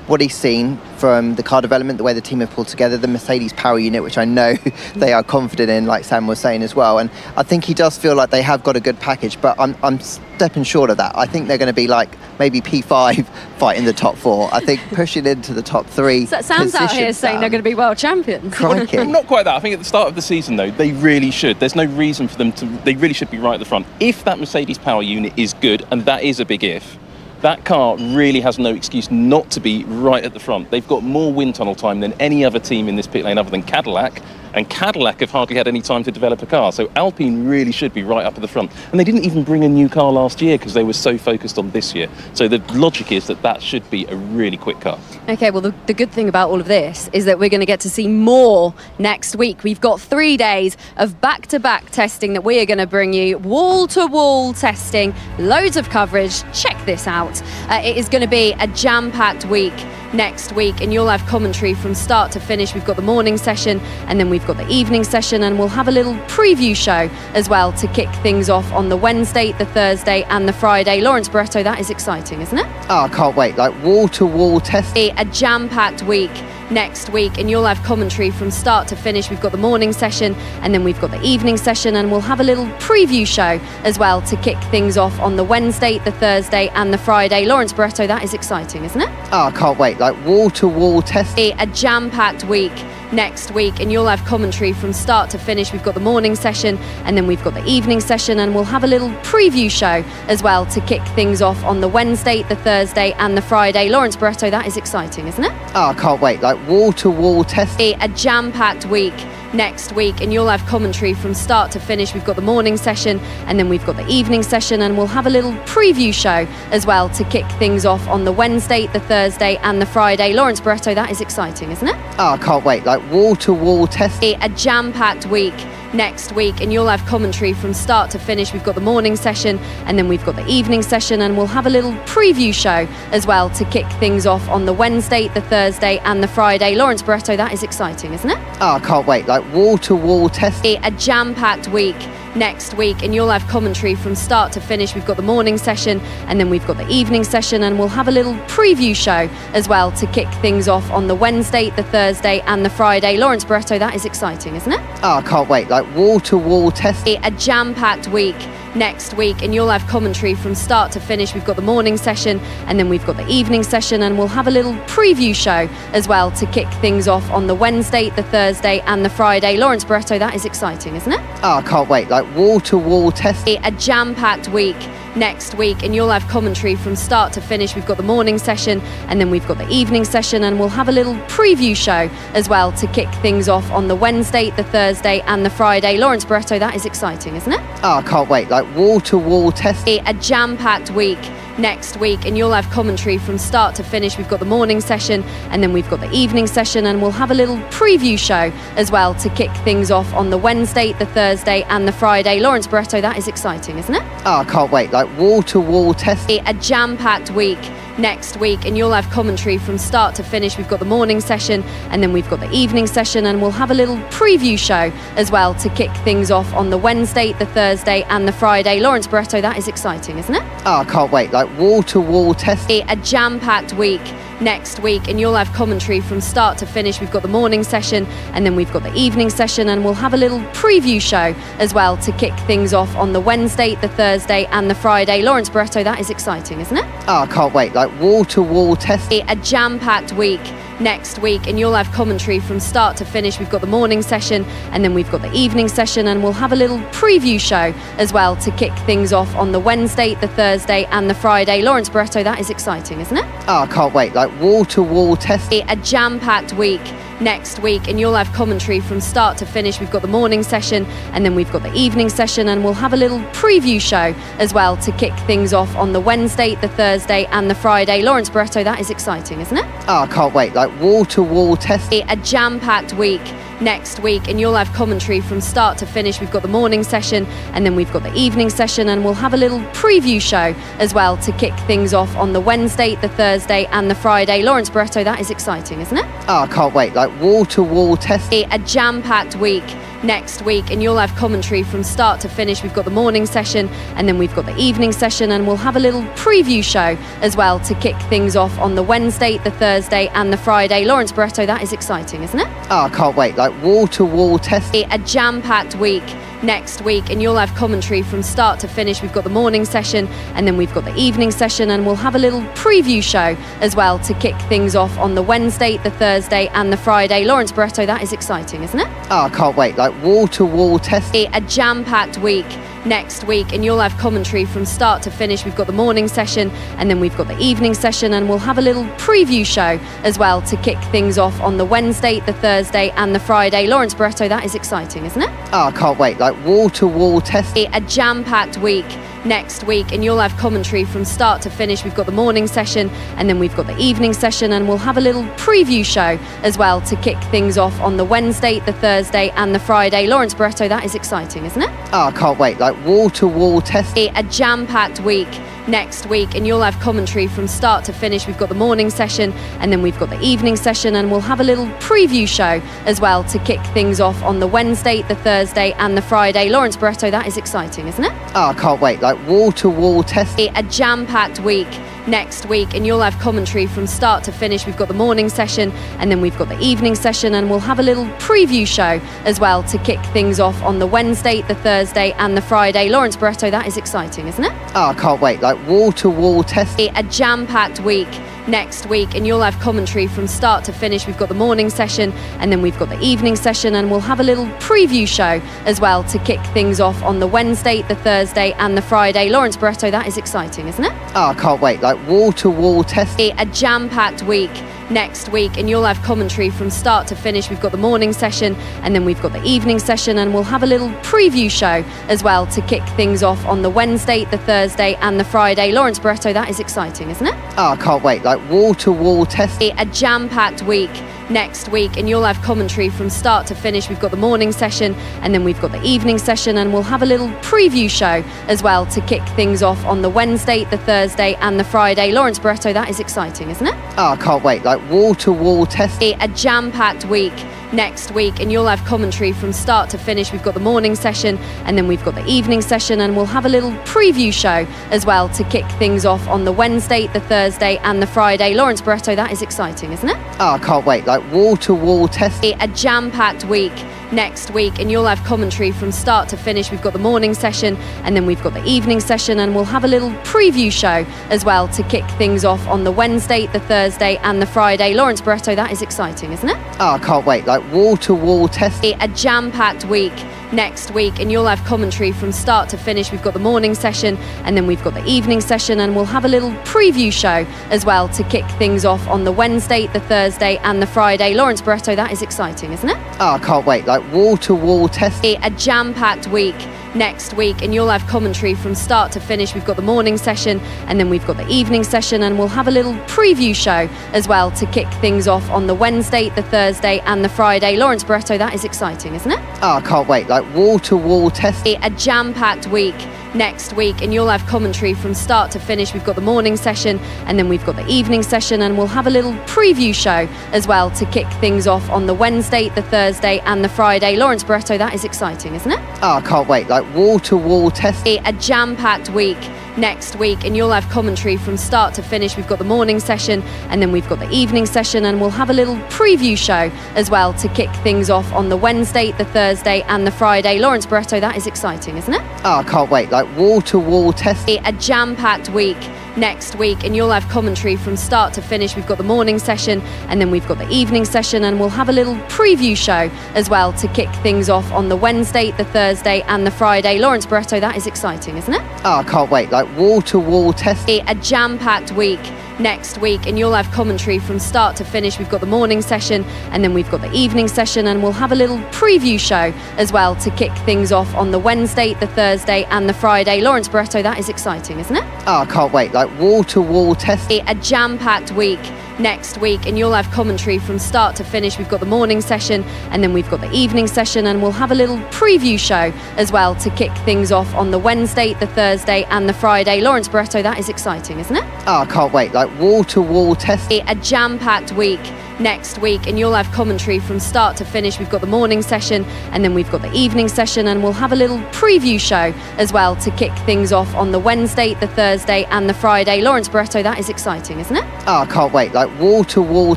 what he's seen from the car development, the way the team have pulled together, the Mercedes power unit, which I know they are confident in, like Sam was saying as well. And I think he does feel like they have got a good package, but I'm stepping short of that. I think they're going to be like maybe P5 fighting the top 4. I think pushing into the top 3. So Sam's out here saying they're going to be world champions. Crikey. Not quite that. I think at the start of the season, though, they really should. There's no reason for them to. They really should be right at the front. If that Mercedes power unit is good, and that is a big if, that car really has no excuse not to be right at the front. They've got more wind tunnel time than any other team in this pit lane other than Cadillac, and Cadillac have hardly had any time to develop a car. So Alpine really should be right up at the front. And they didn't even bring a new car last year because they were so focused on this year. So the logic is that should be a really quick car. Okay, well, the good thing about all of this is that we're going to get to see more next week. We've got 3 days of back-to-back testing that we are going to bring you, wall-to-wall testing, loads of coverage. Check this out. It is going to be a jam-packed week next week, and you'll have commentary from start to finish. We've got the morning session, and then we've got the evening session, and we'll have a little preview show as well to kick things off on the Wednesday, the Thursday, and the Friday. Lawrence Barretto, that is exciting, isn't it? Oh, I can't wait. Like wall-to-wall testing. A jam-packed week next week, and you'll have commentary from start to finish. We've got the morning session, and then we've got the evening session, and we'll have a little preview show as well to kick things off on the Wednesday, the Thursday, and the Friday. Lawrence Barretto, that is exciting, isn't it? Oh, I can't wait. Like wall-to-wall testing. A jam-packed week next week, and you'll have commentary from start to finish. We've got the morning session, and then we've got the evening session, and we'll have a little preview show as well to kick things off on the Wednesday, the Thursday, and the Friday. Lawrence Barretto, that is exciting, isn't it? Oh, I can't wait. Like wall-to-wall testing. A jam-packed week next week, and you'll have commentary from start to finish. We've got the morning session, and then we've got the evening session, and we'll have a little preview show as well to kick things off on the Wednesday, the Thursday, and the Friday. Lawrence Barretto, that is exciting, isn't it? Oh, I can't wait. Like wall-to-wall testing. A jam-packed week next week, and you'll have commentary from start to finish. We've got the morning session, and then we've got the evening session, and we'll have a little preview show as well to kick things off on the Wednesday, the Thursday, and the Friday. Lawrence Barretto, that is exciting, isn't it? Oh, I can't wait. Like wall-to-wall testing. A jam-packed week next week, and you'll have commentary from start to finish. We've got the morning session, and then we've got the evening session, and we'll have a little preview show as well to kick things off on the Wednesday, the Thursday, and the Friday. Lawrence Barretto, that is exciting, isn't it? Oh, I can't wait. Like wall-to-wall testing. A jam-packed week next week, and you'll have commentary from start to finish. We've got the morning session, and then we've got the evening session, and we'll have a little preview show as well to kick things off on the Wednesday, the Thursday, and the Friday. Lawrence Barretto, that is exciting, isn't it? Oh, I can't wait. Like wall-to-wall testing. A jam-packed week next week, and you'll have commentary from start to finish. We've got the morning session, and then we've got the evening session, and we'll have a little preview show as well to kick things off on the Wednesday, the Thursday, and the Friday. Lawrence Barretto, that is exciting, isn't it? Oh, I can't wait. Like wall-to-wall testing. A jam-packed week next week, and you'll have commentary from start to finish. We've got the morning session, and then we've got the evening session, and we'll have a little preview show as well to kick things off on the Wednesday, the Thursday, and the Friday. Lawrence Barretto, that is exciting, isn't it? Oh, I can't wait. Like wall-to-wall testing. A jam-packed week next week, and you'll have commentary from start to finish. We've got the morning session, and then we've got the evening session, and we'll have a little preview show as well to kick things off on the Wednesday, the Thursday, and the Friday. Lawrence Barretto, that is exciting, isn't it? Oh, I can't wait. Like wall-to-wall testing. A jam-packed week next week, and you'll have commentary from start to finish. We've got the morning session, and then we've got the evening session, and we'll have a little preview show as well to kick things off on the Wednesday, the Thursday, and the Friday. Lawrence Barretto, that is exciting, isn't it? Oh, I can't wait. Like wall-to-wall testing. A jam-packed week next week, and you'll have commentary from start to finish. We've got the morning session, and then we've got the evening session, and we'll have a little preview show as well to kick things off on the Wednesday, the Thursday, and the Friday. Lawrence Barretto, that is exciting, isn't it? Oh, I can't wait. Like wall-to-wall testing. A jam-packed week next week, and you'll have commentary from start to finish. We've got the morning session, and then we've got the evening session, and we'll have a little preview show as well to kick things off on the Wednesday, the Thursday, and the Friday. Lawrence Barretto, that is exciting, isn't it? Oh, I can't wait. Like wall-to-wall testing. A jam-packed week next week, and you'll have commentary from start to finish. We've got the morning session, and then we've got the evening session, and we'll have a little preview show as well to kick things off on the Wednesday, the Thursday, and the Friday. Lawrence Barretto, that is exciting, isn't it? Oh, I can't wait. Like wall-to-wall testing. A jam-packed week next week, and you'll have commentary from start to finish. We've got the morning session, and then we've got the evening session, and we'll have a little preview show as well to kick things off on the Wednesday, the Thursday, and the Friday. Lawrence Barretto, that is exciting, isn't it? Oh, I can't wait. Like wall-to-wall testing. A jam-packed week next week, and you'll have commentary from start to finish. We've got the morning session, and then we've got the evening session, and we'll have a little preview show as well to kick things off on the Wednesday, the Thursday, and the Friday. Lawrence Barretto, that is exciting, isn't it? Oh, I can't wait. Like wall-to-wall testing. A jam-packed week next week, and you'll have commentary from start to finish. We've got the morning session, and then we've got the evening session, and we'll have a little preview show as well to kick things off on the Wednesday, the Thursday, and the Friday. Lawrence Barretto, that is exciting, isn't it? Oh, I can't wait. Like wall-to-wall testing. A jam-packed week next week, and you'll have commentary from start to finish. We've got the morning session, and then we've got the evening session, and we'll have a little preview show as well to kick things off on the Wednesday, the Thursday, and the Friday. Lawrence Barretto, that is exciting, isn't it? Oh, I can't wait. Like wall-to-wall testing. A jam-packed week next week, and you'll have commentary from start to finish. We've got the morning session, and then we've got the evening session, and we'll have a little preview show as well to kick things off on the Wednesday, the Thursday, and the Friday. Lawrence Barretto, that is exciting, isn't it? Oh, I can't wait. Like wall-to-wall testing. A jam-packed week next week, and you'll have commentary from start to finish. We've got the morning session, and then we've got the evening session, and we'll have a little preview show as well to kick things off on the Wednesday, the Thursday, and the Friday. Lawrence Barretto, that is exciting, isn't it? Oh, I can't wait. Like wall-to-wall testing. A jam-packed week next week, and you'll have commentary from start to finish. We've got the morning session, and then we've got the evening session, and we'll have a little preview show as well to kick things off on the Wednesday, the Thursday, and the Friday. Lawrence Barretto, that is exciting, isn't it? Oh, I can't wait. Like wall-to-wall testing. A jam-packed week next week, and you'll have commentary from start to finish. We've got the morning session, and then we've got the evening session, and we'll have a little preview show as well to kick things off on the Wednesday, the Thursday, and the Friday. Lawrence Barretto, that is exciting, isn't it? Oh, I can't wait. Like wall-to-wall testing. A jam-packed week next week, and you'll have commentary from start to finish. We've got the morning session, and then we've got the evening session, and we'll have a little preview show as well to kick things off on the Wednesday, the Thursday, and the Friday. Lawrence Barretto, that is exciting, isn't it? Oh, I can't wait. Like wall-to-wall testing. A jam-packed week next week, and you'll have commentary from start to finish. We've got the morning session, and then we've got the evening session, and we'll have a little preview show as well to kick things off on the Wednesday, the Thursday, and the Friday. Lawrence Barretto, that is exciting, isn't it? Oh, I can't wait. Like wall-to-wall testing. A jam-packed week next week, and you'll have commentary from start to finish. We've got the morning session and then we've got the evening session, and we'll have a little preview show as well to kick things off on the Wednesday, the Thursday and the Friday. Lawrence Barretto, that is exciting, isn't it? Oh, I can't wait. Like wall-to-wall testing. A jam-packed week next week, and you'll have commentary from start to finish. We've got the morning session and then we've got the evening session, and we'll have a little preview show as well to kick things off on the Wednesday, the Thursday and the Friday. Lawrence Barretto, that is exciting, isn't it? Oh, I can't wait. Like wall-to-wall testing. A jam-packed week next week, and you'll have commentary from start to finish. We've got the morning session and then we've got the evening session, and we'll have a little preview show as well to kick things off on the Wednesday, the Thursday and the Friday. Lawrence Barretto, that is exciting, isn't it? Oh, I can't wait. Like wall-to-wall testing. A jam-packed week next week, and you'll have commentary from start to finish. We've got the morning session and then we've got the evening session, and we'll have a little preview show as well to kick things off on the Wednesday, the Thursday and the Friday. Lawrence Barretto, that is exciting, isn't it? Oh, I can't wait. Like wall-to-wall testing. A jam-packed week next week, and you'll have commentary from start to finish. We've got the morning session and then we've got the evening session, and we'll have a little preview show as well to kick things off on the Wednesday, the Thursday and the Friday. Lawrence Barretto, that is exciting, isn't it? Oh, I can't wait. Like wall-to-wall testing. A jam-packed week next week, and you'll have commentary from start to finish. We've got the morning session and then we've got the evening session, and we'll have a little preview show as well to kick things off on the Wednesday, the Thursday and the Friday. Lawrence Barretto, that is exciting, isn't it? Oh, I can't wait. Like wall-to-wall testing. A jam-packed week next week, and you'll have commentary from start to finish. We've got the morning session and then we've got the evening session, and we'll have a little preview show as well to kick things off on the Wednesday, the Thursday and the Friday. Lawrence Barretto, that is exciting, isn't it? Oh, I can't wait. Like wall-to-wall testing. A jam-packed week next week, and you'll have commentary from start to finish. We've got the morning session and then we've got the evening session, and we'll have a little preview show as well to kick things off on the Wednesday, the Thursday and the Friday. Lawrence Barretto, that is exciting, isn't it? Oh, I can't wait. Like wall-to-wall testing. A jam-packed week next week, and you'll have commentary from start to finish. We've got the morning session and then we've got the evening session, and we'll have a little preview show as well to kick things off on the Wednesday, the Thursday and the Friday. Lawrence Barretto, that is exciting, isn't it? Oh, I can't wait. Like wall-to-wall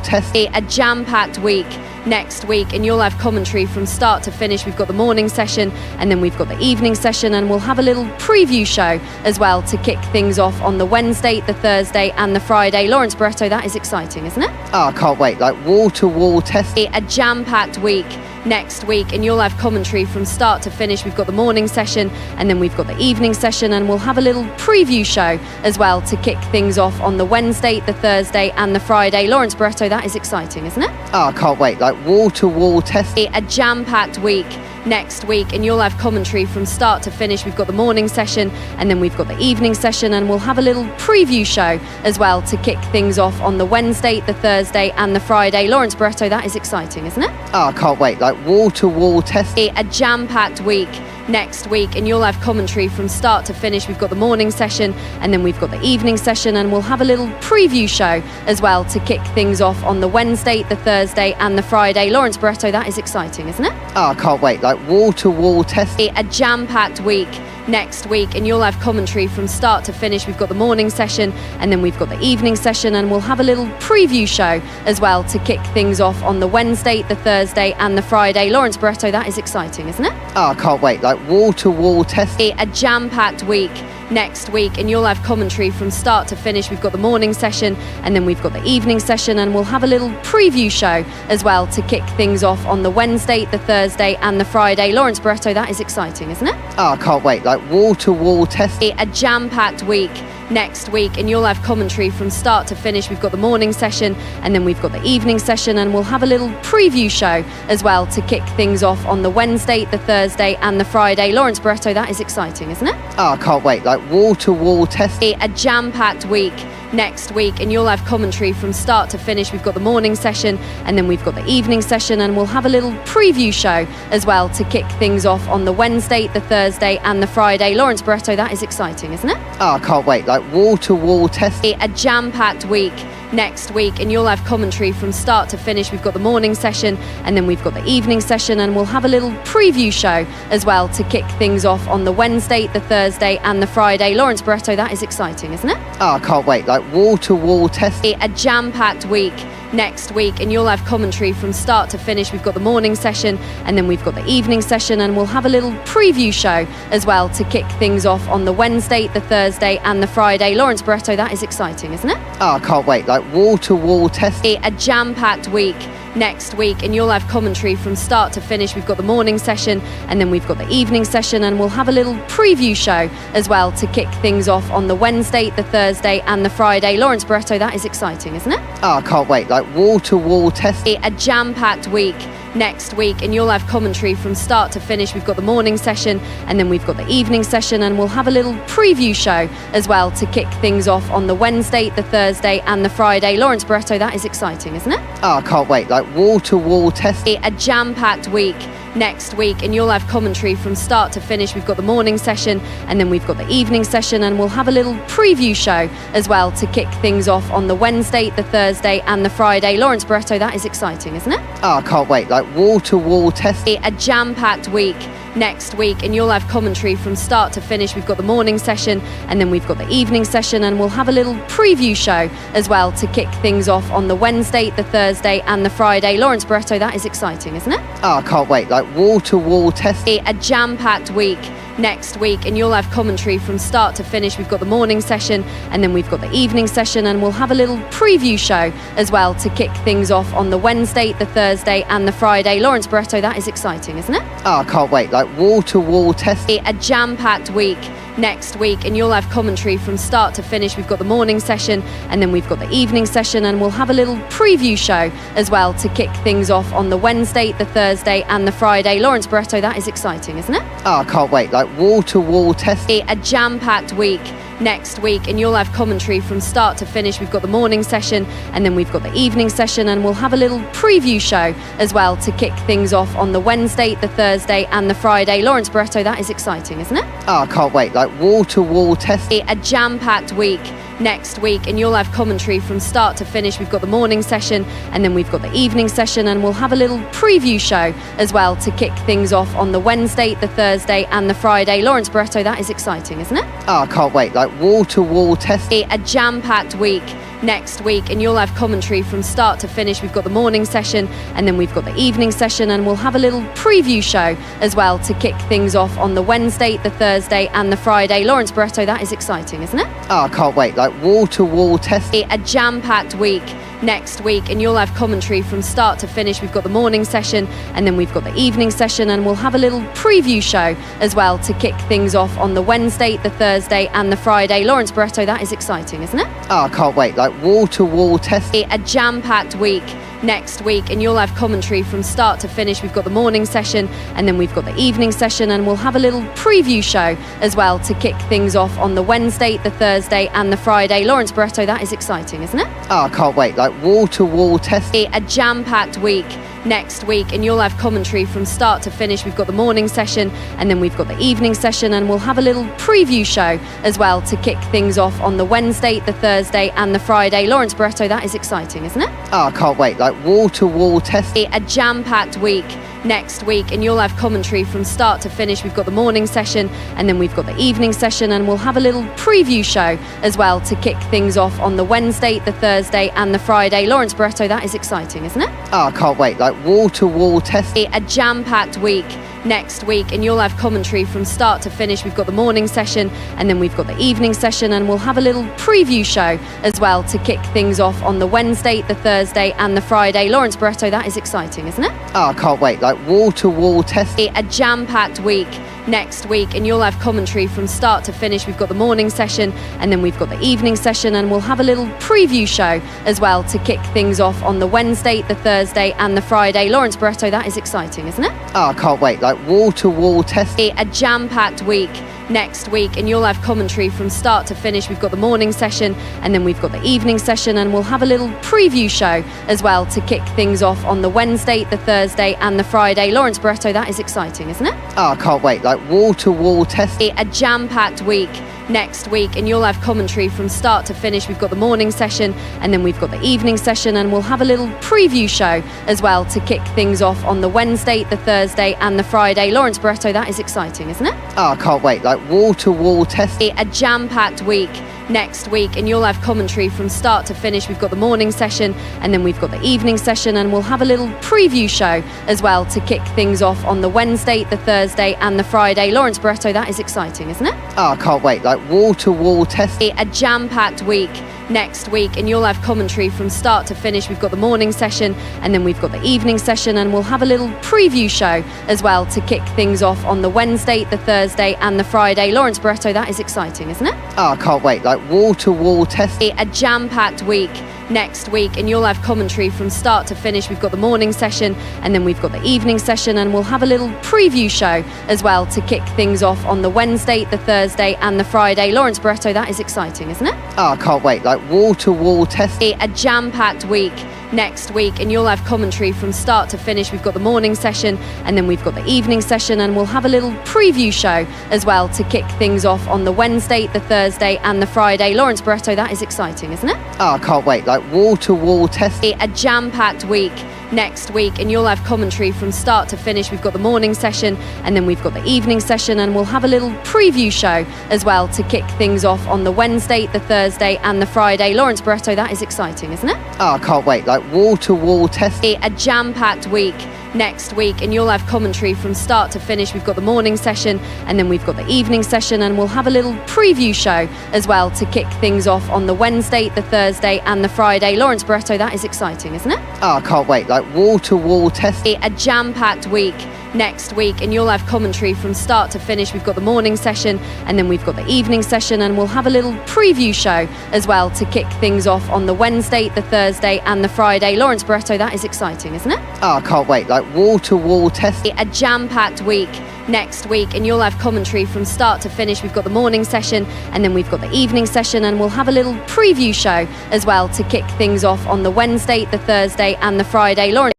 testing. A jam-packed week next week, and you'll have commentary from start to finish. We've got the morning session and then we've got the evening session, and we'll have a little preview show as well to kick things off on the Wednesday, the Thursday and the Friday. Lawrence Barretto, that is exciting, isn't it? Oh, I can't wait. Like wall-to-wall testing. A jam-packed week next week, and you'll have commentary from start to finish. We've got the morning session and then we've got the evening session, and we'll have a little preview show as well to kick things off on the Wednesday, the Thursday and the Friday. Lawrence Barretto, that is exciting, isn't it? Oh, I can't wait. Like wall-to-wall testing. A jam-packed week next week, and you'll have commentary from start to finish. We've got the morning session and then we've got the evening session, and we'll have a little preview show as well to kick things off on the Wednesday, the Thursday and the Friday. Lawrence Barretto, that is exciting, isn't it? Oh, I can't wait. Like wall-to-wall testing. A jam-packed week next week, and you'll have commentary from start to finish. We've got the morning session and then we've got the evening session, and we'll have a little preview show as well to kick things off on the Wednesday, the Thursday and the Friday. Lawrence Barretto, that is exciting, isn't it? Oh, I can't wait. Like wall-to-wall testing. A jam-packed week next week, and you'll have commentary from start to finish. We've got the morning session and then we've got the evening session, and we'll have a little preview show as well to kick things off on the Wednesday, the Thursday and the Friday. Lawrence Barretto, that is exciting, isn't it? Oh, I can't wait. Like wall-to-wall testing. A jam-packed week next week, and you'll have commentary from start to finish. We've got the morning session and then we've got the evening session, and we'll have a little preview show as well to kick things off on the Wednesday, the Thursday and the Friday. Lawrence Barretto, that is exciting, isn't it? Oh, I can't wait. Like wall-to-wall testing. A jam-packed week next week, and you'll have commentary from start to finish. We've got the morning session and then we've got the evening session, and we'll have a little preview show as well to kick things off on the Wednesday, the Thursday and the Friday. Lawrence Barretto, that is exciting, isn't it? Oh, I can't wait. Like wall-to-wall testing. A jam-packed week next week, and you'll have commentary from start to finish. We've got the morning session and then we've got the evening session, and we'll have a little preview show as well to kick things off on the Wednesday, the Thursday and the Friday. Lawrence Barretto, that is exciting, isn't it? Oh, I can't wait. Like wall-to-wall testing. A jam-packed week next week, and you'll have commentary from start to finish. We've got the morning session and then we've got the evening session, and we'll have a little preview show as well to kick things off on the Wednesday, the Thursday and the Friday. Lawrence Barretto, that is exciting, isn't it? Oh, I can't wait. Like wall-to-wall testing. A jam-packed week next week, and you'll have commentary from start to finish. We've got the morning session, and then we've got the evening session, and we'll have a little preview show as well to kick things off on the Wednesday, the Thursday, and the Friday. Lawrence Barretto, that is exciting, isn't it? Oh, I can't wait. Like wall-to-wall test. A jam-packed week next week, and you'll have commentary from start to finish. We've got the morning session, and then we've got the evening session, and we'll have a little preview show as well to kick things off on the Wednesday, the Thursday, and the Friday. Lawrence Barretto, that is exciting, isn't it? Oh, I can't wait. Like wall-to-wall test. A jam-packed week next week, and you'll have commentary from start to finish. We've got the morning session, and then we've got the evening session, and we'll have a little preview show as well to kick things off on the Wednesday, the Thursday, and the Friday. Lawrence Barretto, that is exciting, isn't it? Oh, I can't wait. Like wall-to-wall test. A jam-packed week next week, and you'll have commentary from start to finish. We've got the morning session, and then we've got the evening session, and we'll have a little preview show as well to kick things off on the Wednesday, the Thursday, and the Friday. Lawrence Barretto, that is exciting, isn't it? Oh, I can't wait. Like wall-to-wall test. A jam-packed week next week, and you'll have commentary from start to finish. We've got the morning session, and then we've got the evening session, and we'll have a little preview show as well to kick things off on the Wednesday, the Thursday, and the Friday. Lawrence Barretto, that is exciting, isn't it? Oh, I can't wait. Like wall-to-wall test. A jam-packed week next week, and you'll have commentary from start to finish. We've got the morning session, and then we've got the evening session, and we'll have a little preview show as well to kick things off on the Wednesday, the Thursday, and the Friday. Lawrence Barretto, that is exciting, isn't it? Oh, I can't wait. Like wall-to-wall test. A jam-packed week next week, and you'll have commentary from start to finish. We've got the morning session, and then we've got the evening session, and we'll have a little preview show as well to kick things off on the Wednesday, the Thursday, and the Friday. Lawrence Barretto, that is exciting, isn't it? Oh, I can't wait. Like wall-to-wall test. A jam-packed week next week, and you'll have commentary from start to finish. We've got the morning session, and then we've got the evening session, and we'll have a little preview show as well to kick things off on the Wednesday, the Thursday, and the Friday. Lawrence Barretto, that is exciting, isn't it? Oh, I can't wait. Like wall-to-wall test. A jam-packed week next week, and you'll have commentary from start to finish. We've got the morning session, and then we've got the evening session, and we'll have a little preview show as well to kick things off on the Wednesday, the Thursday, and the Friday. Lawrence Barretto, that is exciting, isn't it? Oh, I can't wait. Like wall-to-wall test. A jam-packed week next week, and you'll have commentary from start to finish. We've got the morning session, and then we've got the evening session, and we'll have a little preview show as well to kick things off on the Wednesday, the Thursday, and the Friday. Lawrence Barretto, that is exciting, isn't it? Oh, I can't wait. Like wall-to-wall test. A jam-packed week next week, and you'll have commentary from start to finish. We've got the morning session, and then we've got the evening session, and we'll have a little preview show as well to kick things off on the Wednesday, the Thursday, and the Friday. Lawrence Barretto, that is exciting, isn't it? Oh, I can't wait. Like wall-to-wall test. A jam-packed week next week, and you'll have commentary from start to finish. We've got the morning session, and then we've got the evening session, and we'll have a little preview show as well to kick things off on the Wednesday, the Thursday, and the Friday. Lawrence Barretto, that is exciting, isn't it? Oh, I can't wait. Like wall-to-wall test. A jam-packed week next week, and you'll have commentary from start to finish. We've got the morning session, and then we've got the evening session, and we'll have a little preview show as well to kick things off on the Wednesday, the Thursday, and the Friday. Lawrence Barretto, that is exciting, isn't it? Oh, I can't wait. Like wall-to-wall test. A jam-packed week next week, and you'll have commentary from start to finish. We've got the morning session, and then we've got the evening session, and we'll have a little preview show as well to kick things off on the Wednesday, the Thursday, and the Friday. Lawrence Barretto, that is exciting, isn't it? Oh, I can't wait. Like wall-to-wall test. A jam-packed week next week, and you'll have commentary from start to finish. We've got the morning session, and then we've got the evening session, and we'll have a little preview show as well to kick things off on the Wednesday, the Thursday, and the Friday. Lawrence Barretto, that is exciting, isn't it? Oh, I can't wait. Like wall-to-wall test. A jam-packed week next week, and you'll have commentary from start to finish. We've got the morning session, and then we've got the evening session, and we'll have a little preview show as well to kick things off on the Wednesday, the Thursday, and the Friday. Lawrence Barretto, that is exciting, isn't it? Oh, I can't wait. Like wall-to-wall test. A jam-packed week next week, and you'll have commentary from start to finish. We've got the morning session, and then we've got the evening session, and we'll have a little preview show as well to kick things off on the Wednesday, the Thursday, and the Friday. Lawrence Barretto, that is exciting, isn't it? Oh, I can't wait. Like wall-to-wall test. A jam-packed week next week, and you'll have commentary from start to finish. We've got the morning session, and then we've got the evening session, and we'll have a little preview show as well to kick things off on the Wednesday, the Thursday, and the Friday. Lawrence Barretto, that is exciting, isn't it? Oh, I can't wait. Like wall-to-wall testing. A jam-packed week next week, and you'll have commentary from start to finish. We've got the morning session, and then we've got the evening session, and we'll have a little preview show as well to kick things off on the Wednesday, the Thursday, and the Friday. Lawrence Barretto, that is exciting, isn't it? Oh, I can't wait. Like wall-to-wall testing. A jam-packed week next week, and you'll have commentary from start to finish. We've got the morning session, and then we've got the evening session, and we'll have a little preview show as well to kick things off on the Wednesday, the Thursday, and the Friday. Lawrence Barretto, that is exciting, isn't it? Oh, I can't wait. Like wall-to-wall testing. A jam-packed week next week, and you'll have commentary from start to finish. We've got the morning session, and then we've got the evening session, and we'll have a little preview show as well to kick things off on the Wednesday, the Thursday, and the Friday. Lawrence Barretto, that is exciting, isn't it? Oh, I can't wait. Like wall-to-wall testing. A jam-packed week next week, and you'll have commentary from start to finish. We've got the morning session, and then we've got the evening session, and we'll have a little preview show as well to kick things off on the Wednesday, the Thursday, and the Friday. Lawrence Barretto, that is exciting, isn't it? Oh, I can't wait. Like wall-to-wall testing. A jam-packed week next week, and you'll have commentary from start to finish. We've got the morning session, and then we've got the evening session, and we'll have a little preview show as well to kick things off on the Wednesday, the Thursday, and the Friday. Lawrence Barretto, that is exciting, isn't it? Oh, I can't wait. Like wall-to-wall testing. A jam-packed week next week, and you'll have commentary from start to finish. We've got the morning session, and then we've got the evening session, and we'll have a little preview show as well to kick things off on the Wednesday, the Thursday, and the Friday. Lawrence Barretto, that is exciting, isn't it? Oh, I can't wait. Like wall-to-wall testing. A jam-packed week next week, and you'll have commentary from start to finish. We've got the morning session, and then we've got the evening session, and we'll have a little preview show as well to kick things off on the Wednesday, the Thursday, and the Friday. Lawrence Barretto, that is exciting, isn't it? Oh, I can't wait. Like wall-to-wall testing. A jam-packed week next week, and you'll have commentary from start to finish. We've got the morning session, and then we've got the evening session, and we'll have a little preview show as well to kick things off on the Wednesday, the Thursday, and the Friday. Lawrence.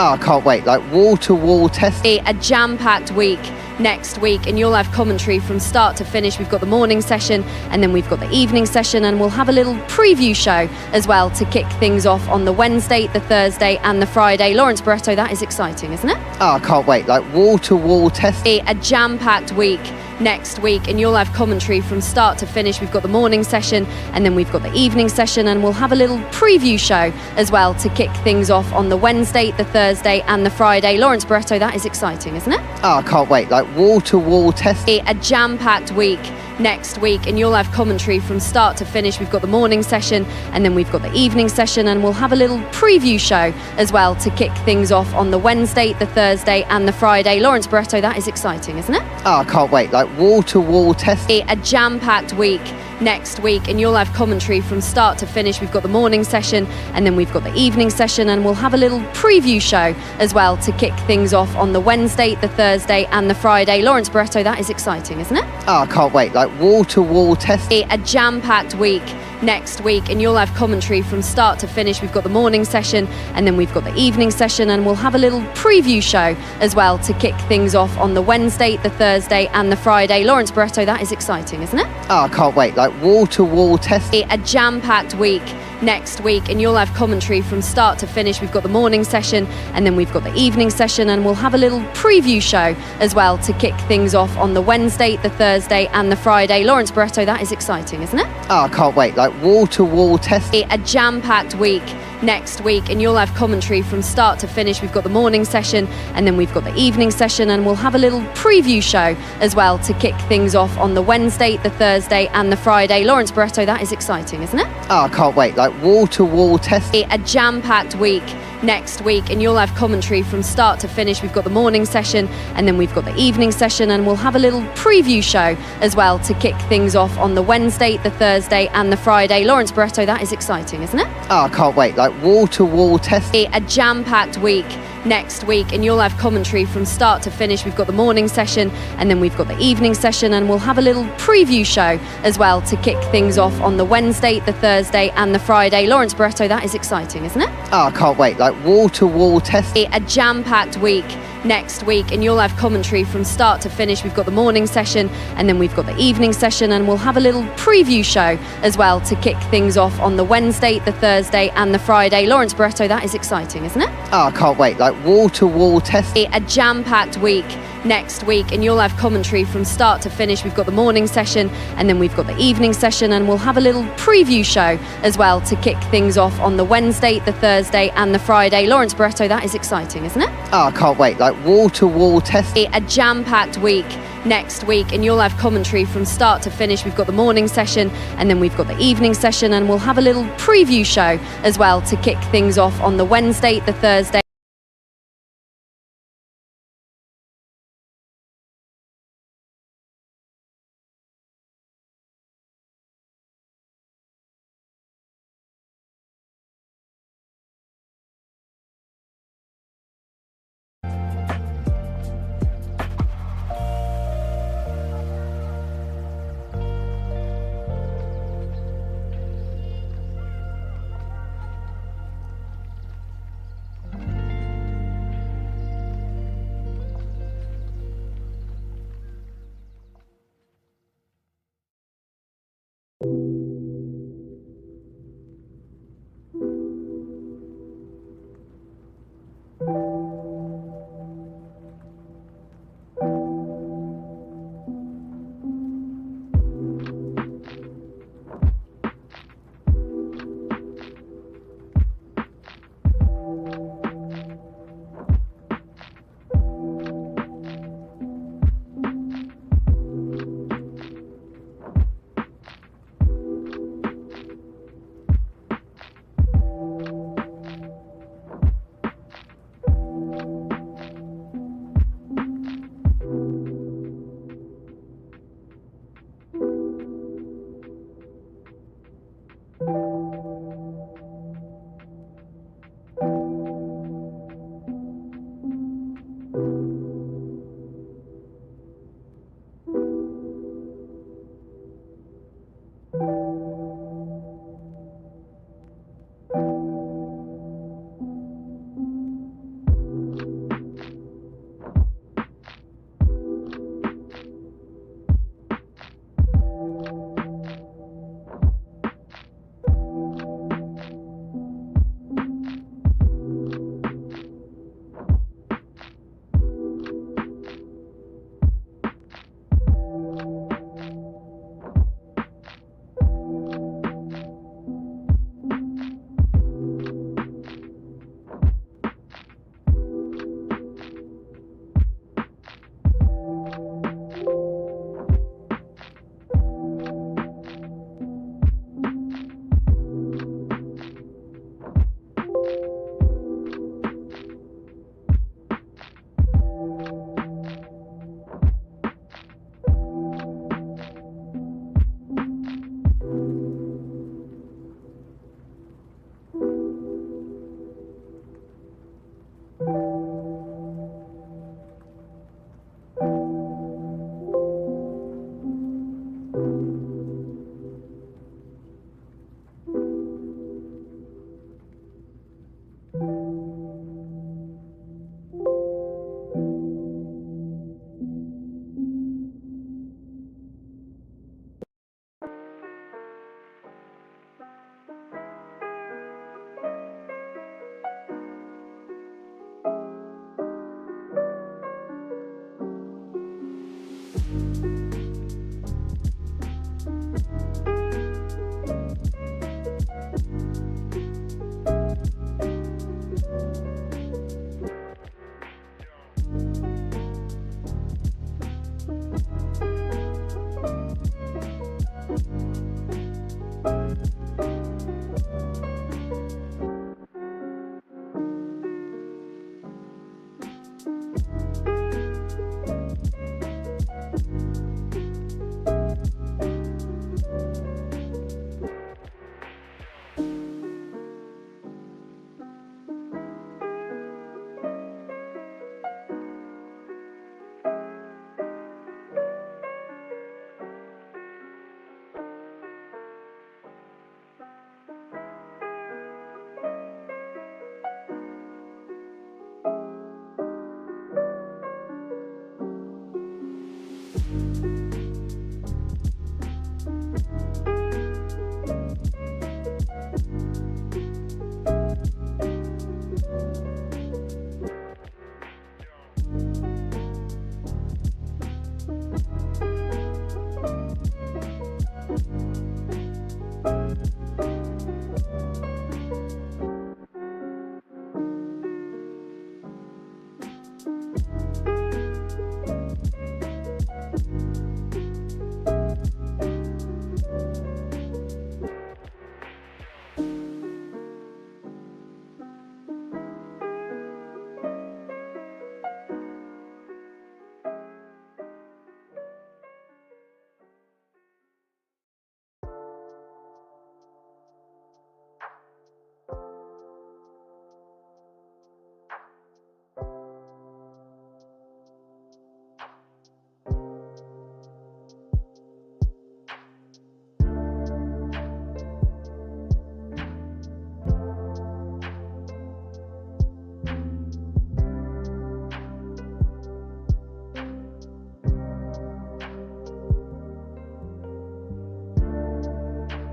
Oh, I can't wait. Like wall-to-wall testing. A jam-packed week next week, and you'll have commentary from start to finish. We've got the morning session, and then we've got the evening session, and we'll have a little preview show as well to kick things off on the Wednesday, the Thursday, and the Friday. Lawrence Barretto, that is exciting, isn't it? Oh, I can't wait. Like wall-to-wall testing. A jam-packed week next week, and you'll have commentary from start to finish. We've got the morning session, and then we've got the evening session, and we'll have a little preview show as well to kick things off on the Wednesday, the Thursday, and the Friday. Lawrence Barretto, that is exciting, isn't it? Oh, I can't wait. Like wall-to-wall testing. A jam-packed week next week, and you'll have commentary from start to finish. We've got the morning session, and then we've got the evening session, and we'll have a little preview show as well to kick things off on the Wednesday, the Thursday, and the Friday. Lawrence Barretto, that is exciting, isn't it? Oh, I can't wait. Like wall-to-wall testing. A jam-packed week next week, and you'll have commentary from start to finish. We've got the morning session, and then we've got the evening session, and we'll have a little preview show as well to kick things off on the Wednesday, the Thursday, and the Friday. Lawrence Barretto, that is exciting, isn't it? Oh, I can't wait. Like wall-to-wall testing. A jam-packed week next week, and you'll have commentary from start to finish. We've got the morning session, and then we've got the evening session, and we'll have a little preview show as well to kick things off on the Wednesday, the Thursday, and the Friday. Lawrence Barretto, that is exciting, isn't it? Oh, I can't wait. Like wall-to-wall testing. A jam-packed week next week, and you'll have commentary from start to finish. We've got the morning session, and then we've got the evening session, and we'll have a little preview show as well to kick things off on the Wednesday, the Thursday, and the Friday. Lawrence Barretto, that is exciting, isn't it? Oh, I can't wait. Like wall-to-wall testing. A jam-packed week next week, and you'll have commentary from start to finish. We've got the morning session, and then we've got the evening session, and we'll have a little preview show as well to kick things off on the Wednesday, the Thursday, and the Friday. Lawrence Barretto, that is exciting, isn't it? Oh, I can't wait. Like wall-to-wall testing. A jam-packed week next week, and you'll have commentary from start to finish. We've got the morning session, and then we've got the evening session, and we'll have a little preview show as well to kick things off on the Wednesday, the Thursday, and the Friday. Lawrence Barretto, that is exciting, isn't it? Oh, I can't wait. Like wall-to-wall testing. A jam-packed week next week, and you'll have commentary from start to finish. We've got the morning session, and then we've got the evening session, and we'll have a little preview show as well to kick things off on the Wednesday, the Thursday, and the Friday. Lawrence Barretto, that is exciting, isn't it? Oh, I can't wait. Like wall-to-wall testing. A jam-packed week next week, and you'll have commentary from start to finish. We've got the morning session, and then we've got the evening session, and we'll have a little preview show as well to kick things off on the Wednesday, the Thursday, and the Friday. Lawrence Barretto, that is exciting, isn't it? Oh, I can't wait. Like wall-to-wall testing. A jam-packed week next week, and you'll have commentary from start to finish. We've got the morning session, and then we've got the evening session, and we'll have a little preview show as well to kick things off on the Wednesday, the Thursday, and the Friday. Lawrence Barretto, that is exciting, isn't it? Oh, I can't wait. Like wall-to-wall testing. A jam-packed week next week, and you'll have commentary from start to finish. We've got the morning session, and then we've got the evening session, and we'll have a little preview show as well to kick things off on the Wednesday, the Thursday.